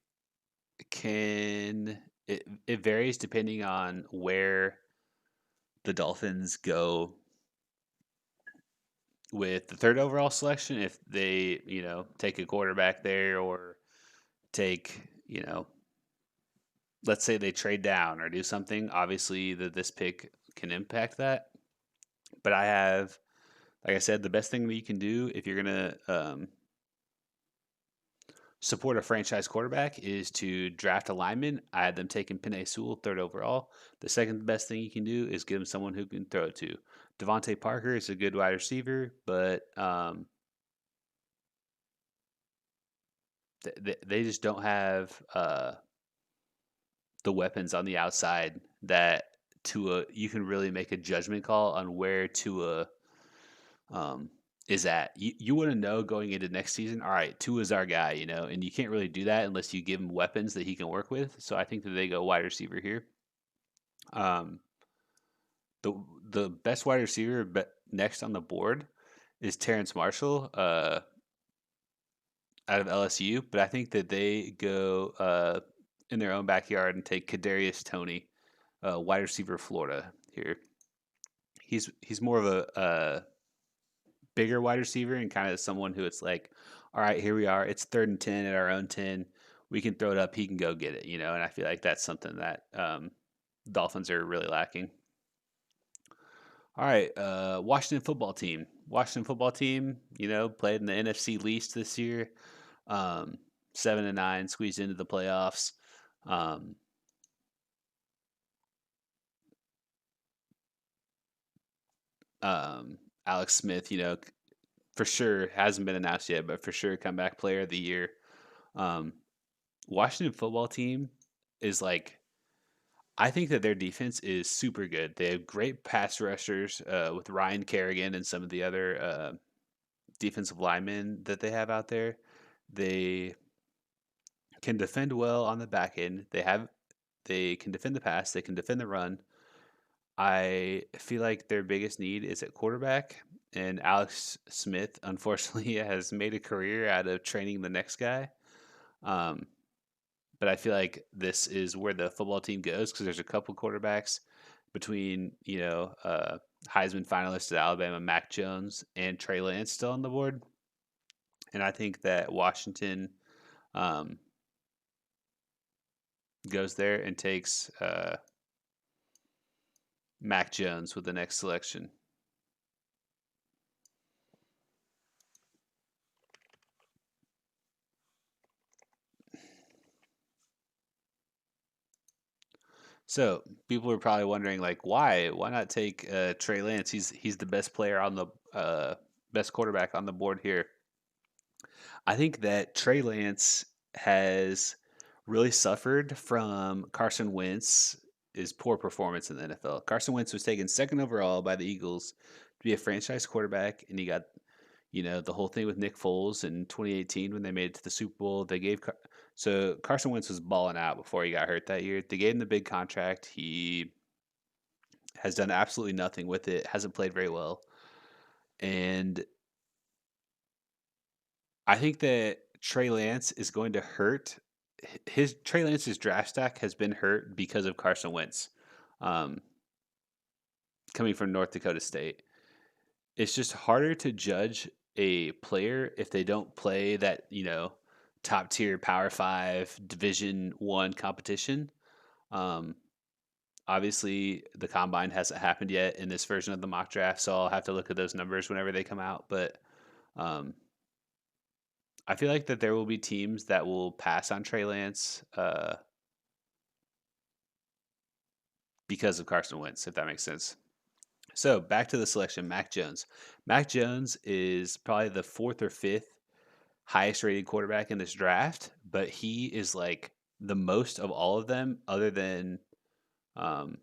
it varies depending on where the Dolphins go with the third overall selection. If they take a quarterback there or take let's say they trade down or do something, obviously that this pick can impact that. But I have, like I said, the best thing that you can do if you're going to support a franchise quarterback is to draft a lineman. I had them taking Penei Sewell third overall. The second best thing you can do is give them someone who can throw it to. Devontae Parker is a good wide receiver, but they just don't have the weapons on the outside that Tua, you can really make a judgment call on where Tua is at. You want to know going into next season, all right, Tua's our guy, and you can't really do that unless you give him weapons that he can work with. So I think that they go wide receiver here. Um, the the best wide receiver next on the board is Terrence Marshall out of LSU, but I think that they go in their own backyard and take Kadarius Toney, wide receiver, Florida. here. He's more of a bigger wide receiver and kind of someone who it's like, all right, here we are. It's 3rd and 10 at our own 10. We can throw it up. He can go get it, And I feel like that's something that Dolphins are really lacking. All right, Washington football team. Washington football team, played in the NFC least this year. 7-9, squeezed into the playoffs. Um, Alex Smith, for sure hasn't been announced yet, but for sure comeback player of the year. Um, Washington football team is like, I think that their defense is super good. They have great pass rushers with Ryan Kerrigan and some of the other defensive linemen that they have out there. They can defend well on the back end. They can defend the pass. They can defend the run. I feel like their biggest need is at quarterback, and Alex Smith, unfortunately, has made a career out of training the next guy. Um, but I feel like this is where the football team goes because there's a couple quarterbacks between Heisman finalist at Alabama, Mac Jones, and Trey Lance still on the board, and I think that Washington um, goes there and takes Mac Jones with the next selection. So people are probably wondering, like, why? Why not take Trey Lance? He's the best player on the best quarterback on the board here. I think that Trey Lance has really suffered from Carson Wentz's poor performance in the NFL. Carson Wentz was taken second overall by the Eagles to be a franchise quarterback, and he got the whole thing with Nick Foles in 2018 when they made it to the Super Bowl. They gave so Carson Wentz was balling out before he got hurt that year. They gave him the big contract. He has done absolutely nothing with it. Hasn't played very well, and I think that Trey Lance is going to hurt. His Trey Lance's draft stack has been hurt because of Carson Wentz, um, coming from North Dakota State. It's just harder to judge a player if they don't play that top tier Power Five Division One competition. Um, obviously, the combine hasn't happened yet in this version of the mock draft, so I'll have to look at those numbers whenever they come out. But um, I feel like that there will be teams that will pass on Trey Lance because of Carson Wentz, if that makes sense. So back to the selection, Mac Jones. Mac Jones is probably the 4th or 5th highest rated quarterback in this draft, but he is like the most of all of them, other than um,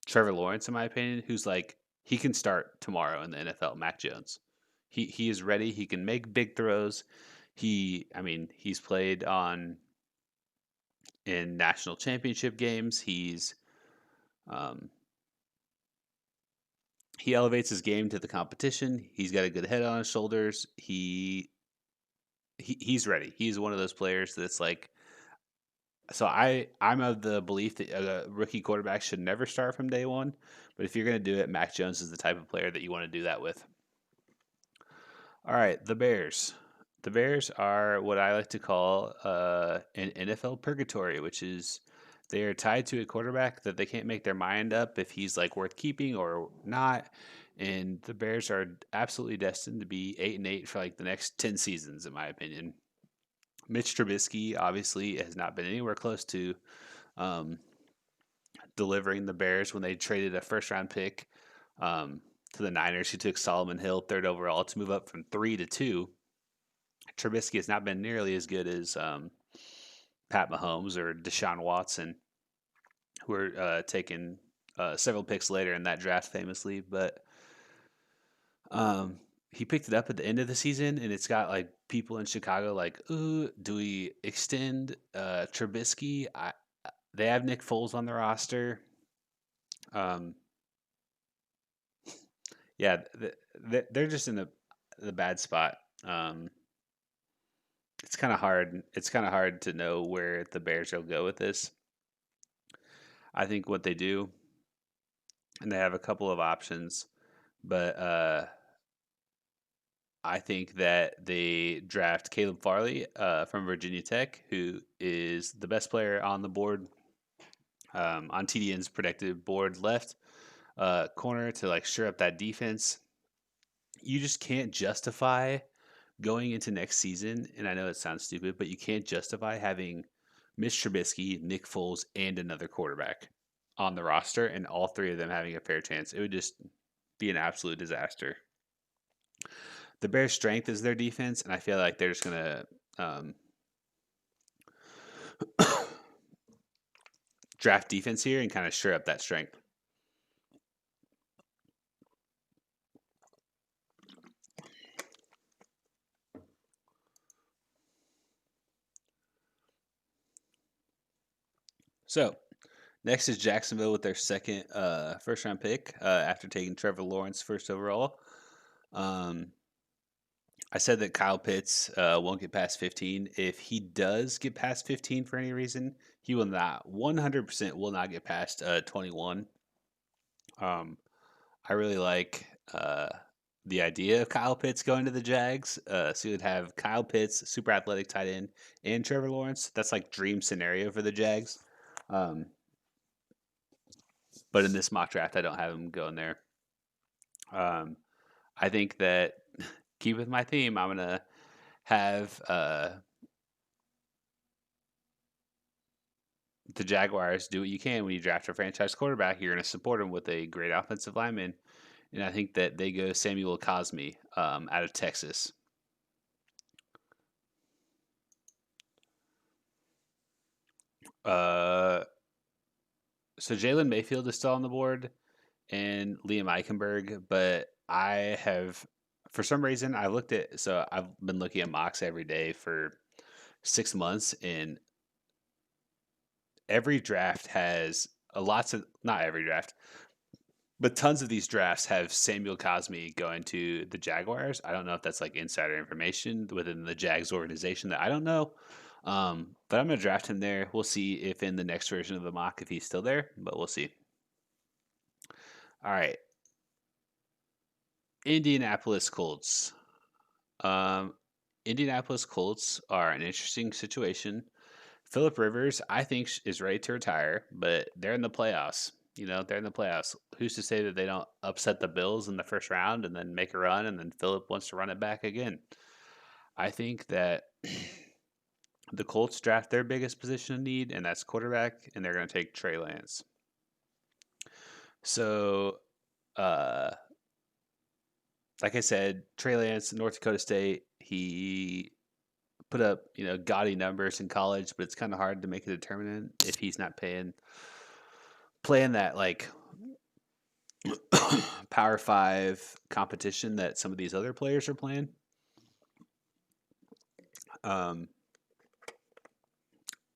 Trevor Lawrence, in my opinion, who's like he can start tomorrow in the NFL. Mac Jones, he is ready. He can make big throws. He's played in national championship games. Um, he elevates his game to the competition. He's got a good head on his shoulders. He's ready. He's one of those players that's like. So I'm of the belief that a rookie quarterback should never start from day one. But if you're going to do it, Mac Jones is the type of player that you want to do that with. All right, the Bears. The Bears are what I like to call an NFL purgatory, which is they are tied to a quarterback that they can't make their mind up if he's like worth keeping or not. And the Bears are absolutely destined to be 8-8 for like the next 10 seasons, in my opinion. Mitch Trubisky obviously has not been anywhere close to um, delivering the Bears when they traded a first round pick to the Niners, who took Solomon Hill 3rd overall to move up from 3 to 2. Trubisky has not been nearly as good as Pat Mahomes or Deshaun Watson, who were taken several picks later in that draft, famously. But he picked it up at the end of the season, and it's got like people in Chicago like, "Ooh, do we extend Trubisky?" They have Nick Foles on the roster. Um, yeah, they're just in the bad spot. It's kind of hard. It's kind of hard to know where the Bears will go with this. I think what they do and they have a couple of options, but I think that they draft Caleb Farley from Virginia Tech, who is the best player on the board, on TDN's predicted board left corner to like sure up that defense. You just can't justify going into next season, and I know it sounds stupid, but you can't justify having Mitch Trubisky, Nick Foles, and another quarterback on the roster, and all three of them having a fair chance. It would just be an absolute disaster. The Bears' strength is their defense, and I feel like they're just gonna draft defense here and kind of shore up that strength. So next is Jacksonville with their second first round pick after taking Trevor Lawrence first overall. I said that Kyle Pitts won't get past 15. If he does get past 15 for any reason, he will not 100% will not get past 21. I really like the idea of Kyle Pitts going to the Jags. So you would have Kyle Pitts, super athletic tight end, and Trevor Lawrence. That's like dream scenario for the Jags. Um, but in this mock draft, I don't have him going there. I think that keep with my theme. I'm gonna have the Jaguars do what you can when you draft a franchise quarterback. You're gonna support him with a great offensive lineman, and I think that they go Samuel Cosme out of Texas. So Jalen Mayfield is still on the board and Liam Eichenberg, but I have, for some reason, I've been looking at mocks every day for 6 months, and every draft has not every draft, but tons of these drafts have Samuel Cosme going to the Jaguars. I don't know if that's like insider information within the Jags organization that I don't know. But I'm going to draft him there. We'll see if in the next version of the mock if he's still there, but we'll see. All right. Indianapolis Colts. Um, Indianapolis Colts are an interesting situation. Philip Rivers, I think, is ready to retire, but they're in the playoffs. They're in the playoffs. Who's to say that they don't upset the Bills in the first round and then make a run, and then Philip wants to run it back again? I think that the Colts draft their biggest position of need, and that's quarterback, and they're going to take Trey Lance. So, uh, like I said, Trey Lance, North Dakota State, he put up gaudy numbers in college, but it's kind of hard to make a determinant if he's not playing that like Power 5 competition that some of these other players are playing.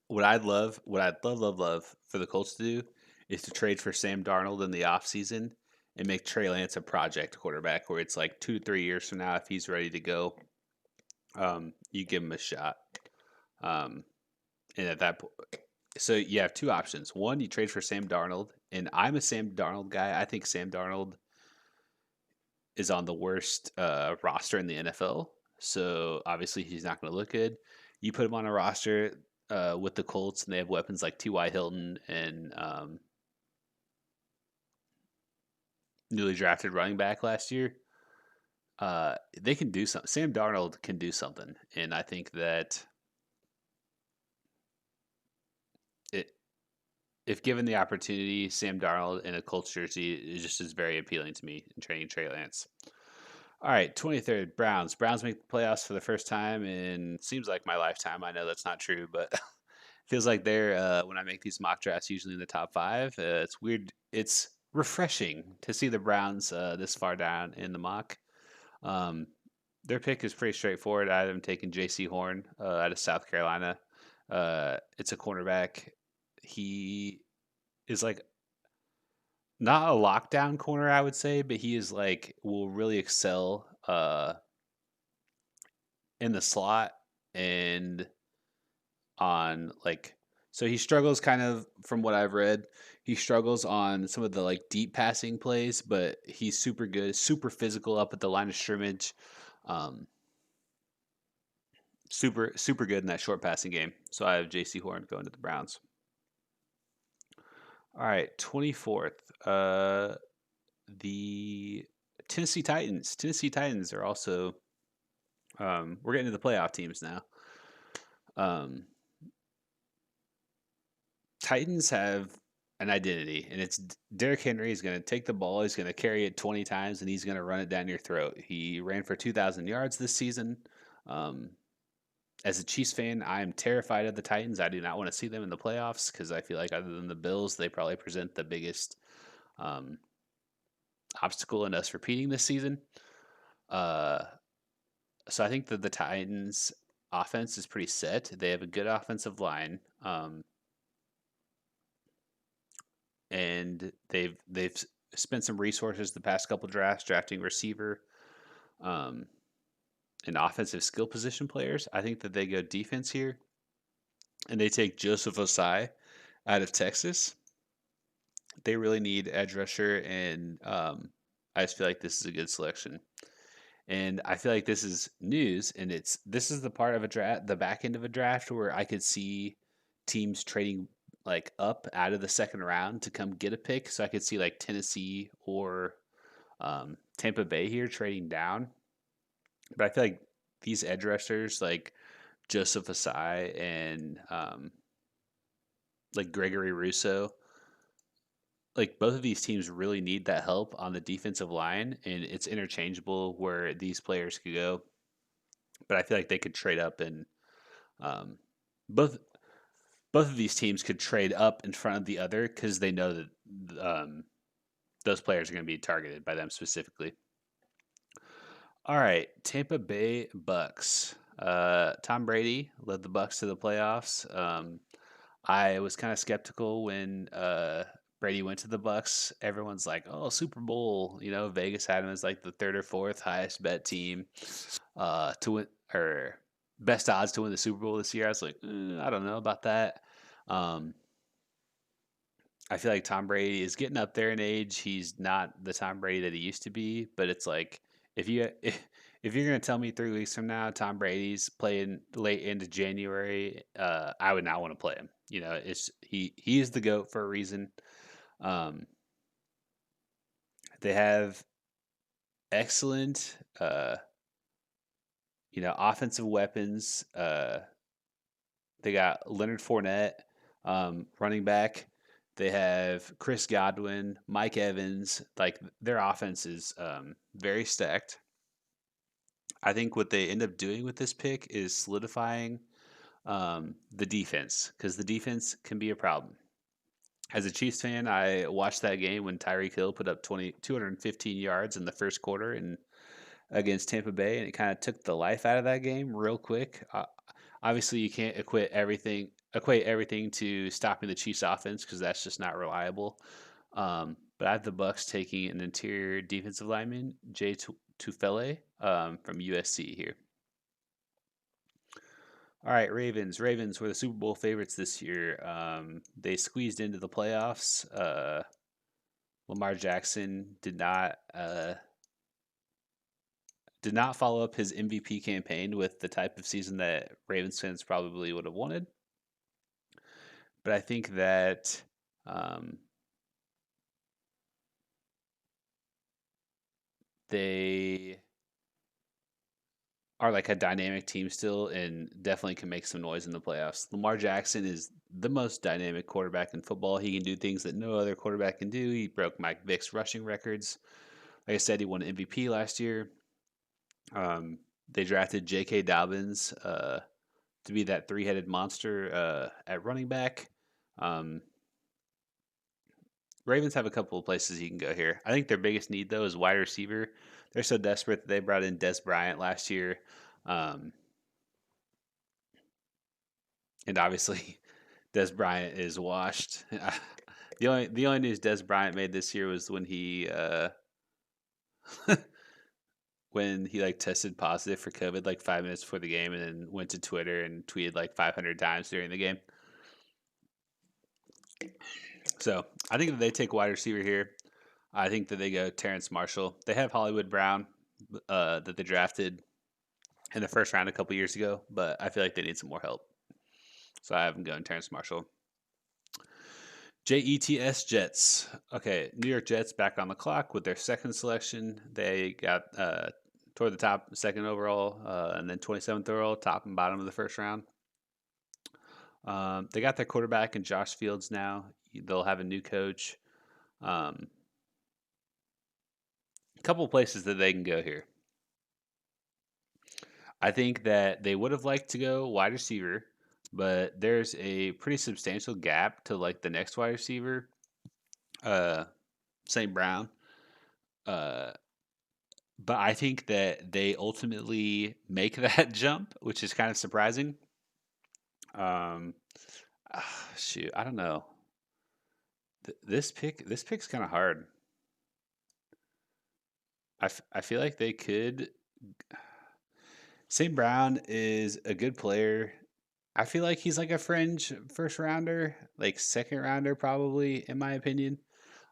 What I'd love for the Colts to do is to trade for Sam Darnold in the offseason and make Trey Lance a project quarterback where it's like 2 to 3 years from now, if he's ready to go, you give him a shot. And at that point, so you have two options. One, you trade for Sam Darnold, and I'm a Sam Darnold guy. I think Sam Darnold is on the worst roster in the NFL. So obviously he's not going to look good. You put him on a roster with the Colts, and they have weapons like T.Y. Hilton and newly drafted running back last year. They can do something. Sam Darnold can do something, and I think that if given the opportunity, Sam Darnold in a Colts jersey is very appealing to me in training Trey Lance. All right, 23rd, Browns. Browns make the playoffs for the first time in seems like my lifetime. I know that's not true, but feels like they're when I make these mock drafts, usually in the top 5. It's weird. It's refreshing to see the Browns this far down in the mock. Their pick is pretty straightforward. I have them taking J.C. Horn out of South Carolina. It's a cornerback. He is like not a lockdown corner, I would say, but he is like will really excel in the slot and on like So he struggles kind of from what I've read. He struggles on some of the like deep passing plays, but he's super good, super physical up at the line of scrimmage. Um, super good in that short passing game. So I have J.C. Horn going to the Browns. All right, 24th. The Tennessee Titans. Tennessee Titans are also we're getting to the playoff teams now. Titans have an identity, and it's Derrick Henry is going to take the ball, he's going to carry it 20 times, and he's going to run it down your throat. He ran for 2,000 yards this season. Um, as a Chiefs fan, I am terrified of the Titans. I do not want to see them in the playoffs because I feel like other than the Bills, they probably present the biggest um, obstacle in us repeating this season. Uh, so I think that the Titans' offense is pretty set. They have a good offensive line. And they've spent some resources the past couple drafts drafting receiver um, and offensive skill position players. I think that they go defense here, and they take Joseph Osai out of Texas. They really need edge rusher, and I just feel like this is a good selection. And I feel like this is news, and this is the part of a draft, the back end of a draft, where I could see teams trading like up out of the second round to come get a pick. So I could see like Tennessee or Tampa Bay here trading down. But I feel like these edge rushers like Joseph Asai and like Gregory Russo, like both of these teams really need that help on the defensive line, and it's interchangeable where these players could go. But I feel like they could trade up and um, both both of these teams could trade up in front of the other because they know that um, those players are going to be targeted by them specifically. All right, Tampa Bay Bucks. Tom Brady led the Bucks to the playoffs. I was kind of skeptical when Brady went to the Bucks. Everyone's like, "Oh, Super Bowl!" You know, Vegas had him as like the third or fourth highest bet team to win or best odds to win the Super Bowl this year. I was like, I don't know about that. Um, I feel like Tom Brady is getting up there in age. He's not the Tom Brady that he used to be, but it's like if you if you're gonna tell me 3 weeks from now Tom Brady's playing late into January, I would not want to play him. You know, it's he is the GOAT for a reason. Um, they have excellent offensive weapons. They got Leonard Fournette, running back. They have Chris Godwin, Mike Evans. Like their offense is very stacked. I think what they end up doing with this pick is solidifying the defense because the defense can be a problem. As a Chiefs fan, I watched that game when Tyreek Hill put up 215 yards in the first quarter and against Tampa Bay, and it kind of took the life out of that game real quick. Obviously, you can't equate everything to stopping the Chiefs' offense because that's just not reliable. But I have the Bucks taking an interior defensive lineman, Jay Tufele, from USC here. All right, Ravens. Ravens were the Super Bowl favorites this year. They squeezed into the playoffs. Lamar Jackson did not follow up his MVP campaign with the type of season that Ravens fans probably would have wanted. But I think that they are like a dynamic team still and definitely can make some noise in the playoffs. Lamar Jackson is the most dynamic quarterback in football. He can do things that no other quarterback can do. He broke Mike Vick's rushing records. Like I said, he won MVP last year. They drafted J.K. Dobbins to be that three-headed monster at running back. Um, Ravens have a couple of places you can go here. I think their biggest need though is wide receiver. They're so desperate that they brought in Des Bryant last year, um, and obviously Des Bryant is washed. The only news Des Bryant made this year was when he when he like tested positive for COVID like 5 minutes before the game, and then went to Twitter and tweeted like 500 times during the game. So I think that they take wide receiver here. I think that they go Terrence Marshall. They have Hollywood Brown that they drafted in the first round a couple years ago, but I feel like they need some more help. So I have them going Terrence Marshall. Jets. Okay, New York Jets back on the clock with their second selection. They got toward the top, second overall, and then 27th overall, top and bottom of the first round. They got their quarterback in Josh Fields now. They'll have a new coach. A couple of places that they can go here. I think that they would have liked to go wide receiver, but there's a pretty substantial gap to like the next wide receiver, uh, St. Brown. Uh, but I think that they ultimately make that jump, which is kind of surprising. Um, shoot, I don't know. This pick's kind of hard. I feel like they could. St. Brown is a good player. I feel like he's like a fringe first rounder, like second rounder, probably, in my opinion.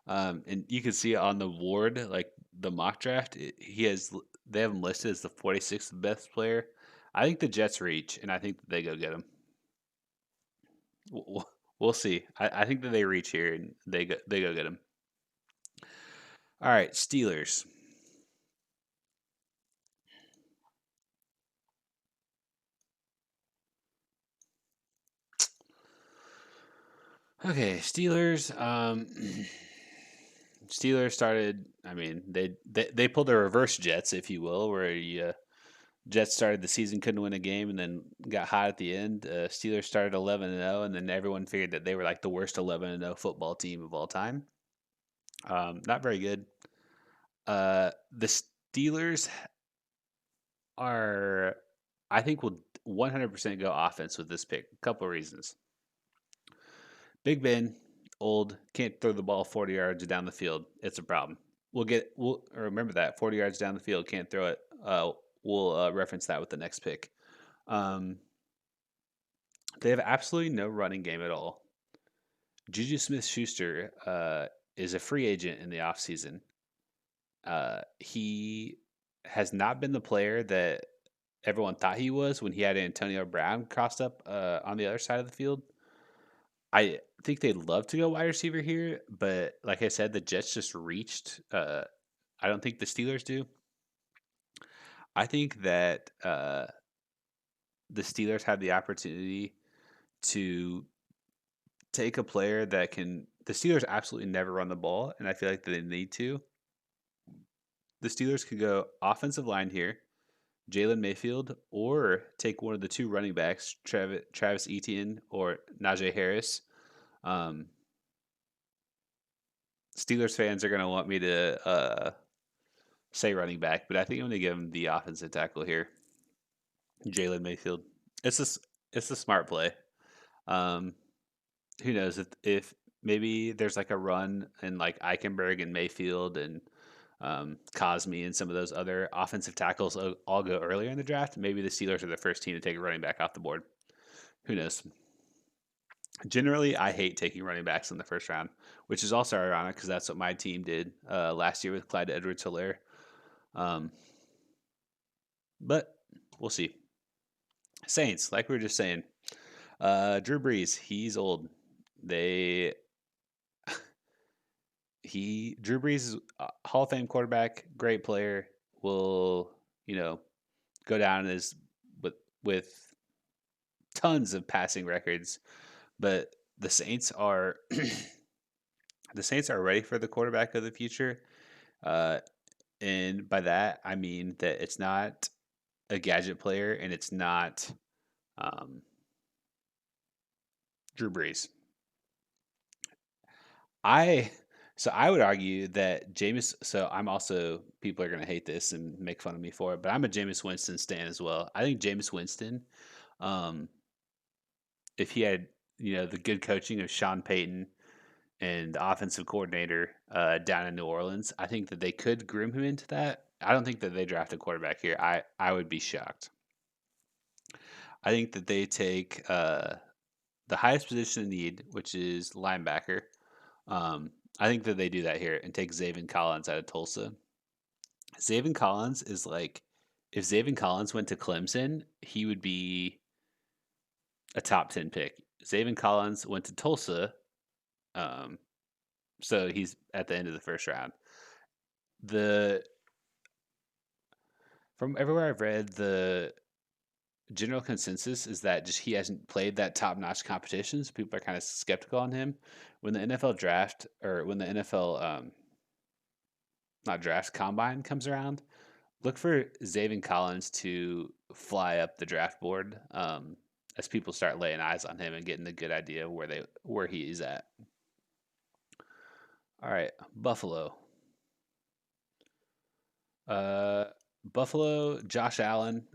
And you can see it on the ward, like the mock draft. They have him listed as the 46th best player. I think the Jets reach, and I think that they go get him. We'll see. I think that they reach here and they go get him. All right, Steelers. Okay, Steelers. Steelers started. I mean, they pulled a reverse Jets, if you will, where Jets started the season, couldn't win a game, and then got hot at the end. Steelers started 11-0, and then everyone figured that they were like the worst 11-0 football team of all time. Not very good. The Steelers are, I think, will 100% go offense with this pick. A couple of reasons. Big Ben, old, can't throw the ball 40 yards down the field. It's a problem. We'll remember that 40 yards down the field, can't throw it. We'll reference that with the next pick. Um, they have absolutely no running game at all. Juju Smith-Schuster is a free agent in the offseason. He has not been the player that everyone thought he was when he had Antonio Brown crossed up on the other side of the field. I think they'd love to go wide receiver here, but like I said, the Jets just reached. I don't think the Steelers do. I think that the Steelers have the opportunity to take a player that can. The Steelers absolutely never run the ball, and I feel like they need to. The Steelers could go offensive line here, Jalen Mayfield, or take one of the two running backs, Travis Etienne or Najee Harris. Um, Steelers fans are going to want me to say running back, but I think I'm going to give him the offensive tackle here, Jalen Mayfield. It's a smart play. Um, who knows if maybe there's like a run in like Eichenberg and Mayfield and Cosme and some of those other offensive tackles all go earlier in the draft. Maybe the Steelers are the first team to take a running back off the board. Who knows? Generally, I hate taking running backs in the first round, which is also ironic because that's what my team did last year with Clyde Edwards-Helaire. Um, but we'll see. Saints, like we were just saying, Drew Brees, he's old. They Drew Brees is a Hall of Fame quarterback, great player. Will go down as with tons of passing records, but the Saints are the Saints are ready for the quarterback of the future. Uh, and by that I mean that it's not a gadget player and it's not um, Drew Brees. I I would argue that Jameis. So I'm also people are going to hate this and make fun of me for it, but I'm a Jameis Winston stan as well. I think Jameis Winston, um, if he had the good coaching of Sean Payton and the offensive coordinator down in New Orleans, I think that they could groom him into that. I don't think that they draft a quarterback here. I would be shocked. I think that they take the highest position in need, which is linebacker. I think that they do that here and take Zaven Collins out of Tulsa. Zaven Collins is like, if Zaven Collins went to Clemson, he would be a top 10 pick. Zaven Collins went to Tulsa, um, so he's at the end of the first round. The From everywhere I've read, the general consensus is that just he hasn't played that top notch competition, so people are kind of skeptical on him. When the NFL draft or when the NFL not draft combine comes around, look for Zaven Collins to fly up the draft board as people start laying eyes on him and getting a good idea of where he is at. All right, Buffalo. Uh, Buffalo, Josh Allen.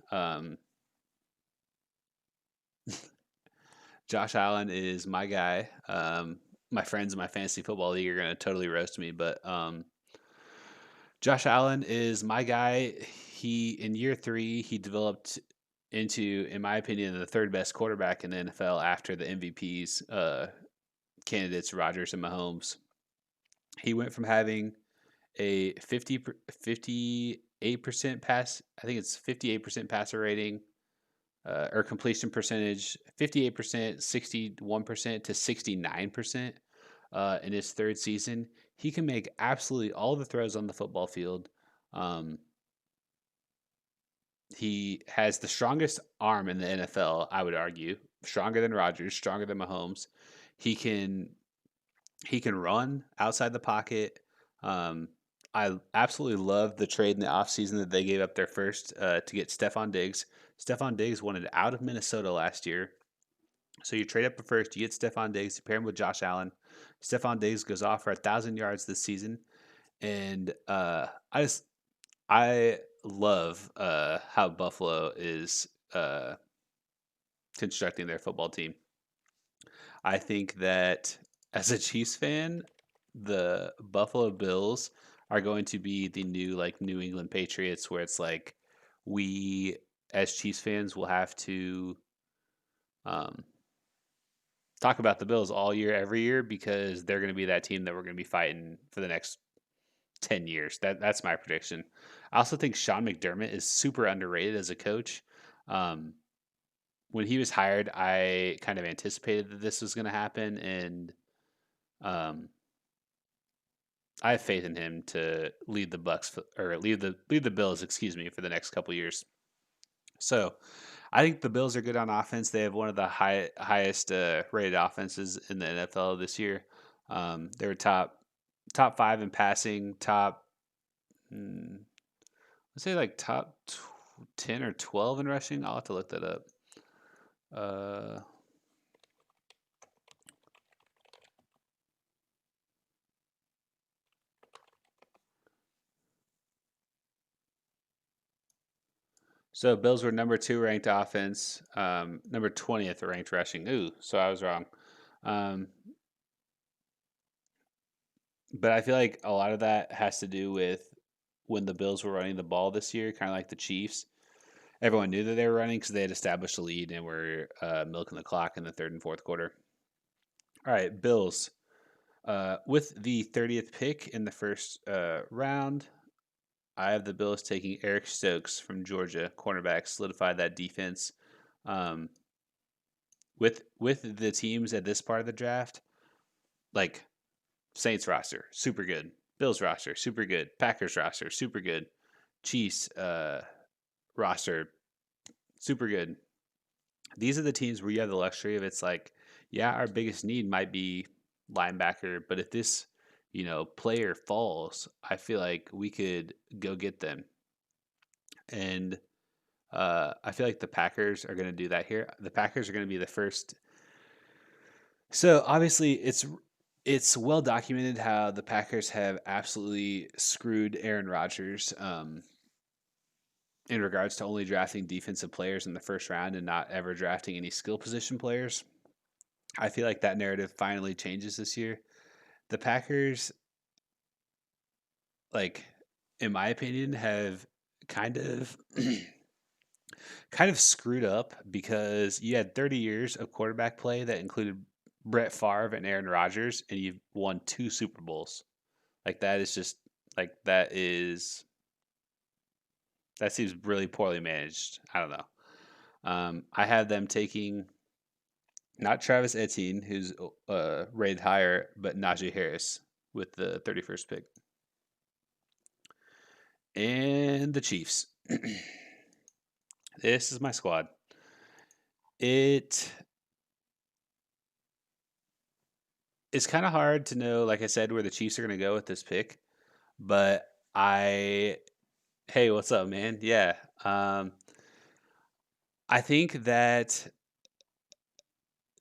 Josh Allen is my guy. My friends in my fantasy football league are going to totally roast me, but Josh Allen is my guy. He in year 3 he developed into, in my opinion, the third best quarterback in the NFL after the MVPs candidates Rodgers and Mahomes. He went from having a 58% pass, I think it's 58% passer rating or completion percentage, 58%, 61% to 69% in his third season. He can make absolutely all the throws on the football field. Um, he has the strongest arm in the NFL, I would argue, stronger than Rodgers, stronger than Mahomes. He can he can run outside the pocket. Um, I absolutely love the trade in the offseason that they gave up their first to get Stephon Diggs. Stephon Diggs wanted out of Minnesota last year. So you trade up a first, you get Stephon Diggs, you pair him with Josh Allen. Stephon Diggs goes off for 1,000 yards this season. And I love how Buffalo is constructing their football team. I think that as a Chiefs fan, the Buffalo Bills are going to be the new like New England Patriots, where it's like we as Chiefs fans will have to um, talk about the Bills all year, every year, because they're going to be that team that we're going to be fighting for the next 10 years. That's my prediction. I also think Sean McDermott is super underrated as a coach. Um, when he was hired, I kind of anticipated that this was going to happen, and um, I have faith in him to lead the Bucks or lead the Bills, excuse me, for the next couple years. So I think the Bills are good on offense. They have one of the highest rated offenses in the NFL this year. They were top 5 in passing, let's say like top 10 or 12 in rushing. I'll have to look that up. Uh, So Bills were number 2 ranked offense, number 20th ranked rushing. Ooh, so I was wrong. Um, but I feel like a lot of that has to do with when the Bills were running the ball this year, kind of like the Chiefs. Everyone knew that they were running because they had established a lead and were milking the clock in the third and fourth quarter. All right, Bills. With the 30th pick in the first round, I have the Bills taking Eric Stokes from Georgia, cornerback, solidify that defense. Um, with the teams at this part of the draft, like Saints roster, super good. Bills roster, super good. Packers roster, super good. Chiefs roster, super good. These are the teams where you have the luxury of it's like, yeah, our biggest need might be linebacker, but if this, player falls, I feel like we could go get them. And I feel like the Packers are going to do that here. The Packers are going to be the first. So obviously, it's well documented how the Packers have absolutely screwed Aaron Rodgers in regards to only drafting defensive players in the first round and not ever drafting any skill position players. I feel like that narrative finally changes this year. The Packers, like, in my opinion, have kind of kind of screwed up because you had 30 years of quarterback play that included Brett Favre and Aaron Rodgers, and you've won 2 Super Bowls. Like that is just like that seems really poorly managed. I don't know. I have them taking not Travis Etienne, who's rated higher, but Najee Harris with the 31st pick. And the Chiefs. This is my squad. It's kind of hard to know, like I said, where the Chiefs are going to go with this pick. But hey, what's up, man? Yeah. I think that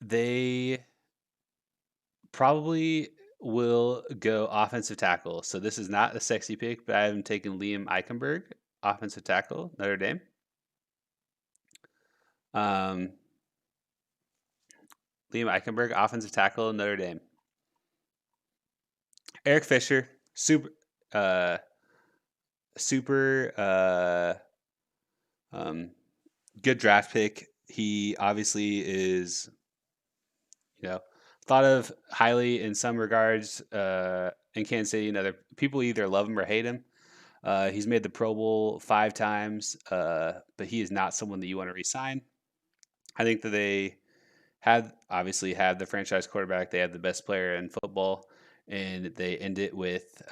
they probably will go offensive tackle. So this is not a sexy pick, but I haven't taken Liam Eichenberg, offensive tackle, Notre Dame. Liam Eichenberg, offensive tackle, Notre Dame. Eric Fisher, super, uh, super, good draft pick. He obviously is, thought of highly in some regards in Kansas City, and other people either love him or hate him. He's made the Pro Bowl 5 times, but he is not someone that you want to re-sign. I think that they obviously have the franchise quarterback. They have the best player in football, and they end it with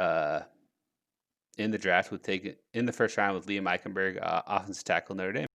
in the draft with taking in the first round with Liam Eichenberg, offensive tackle, Notre Dame.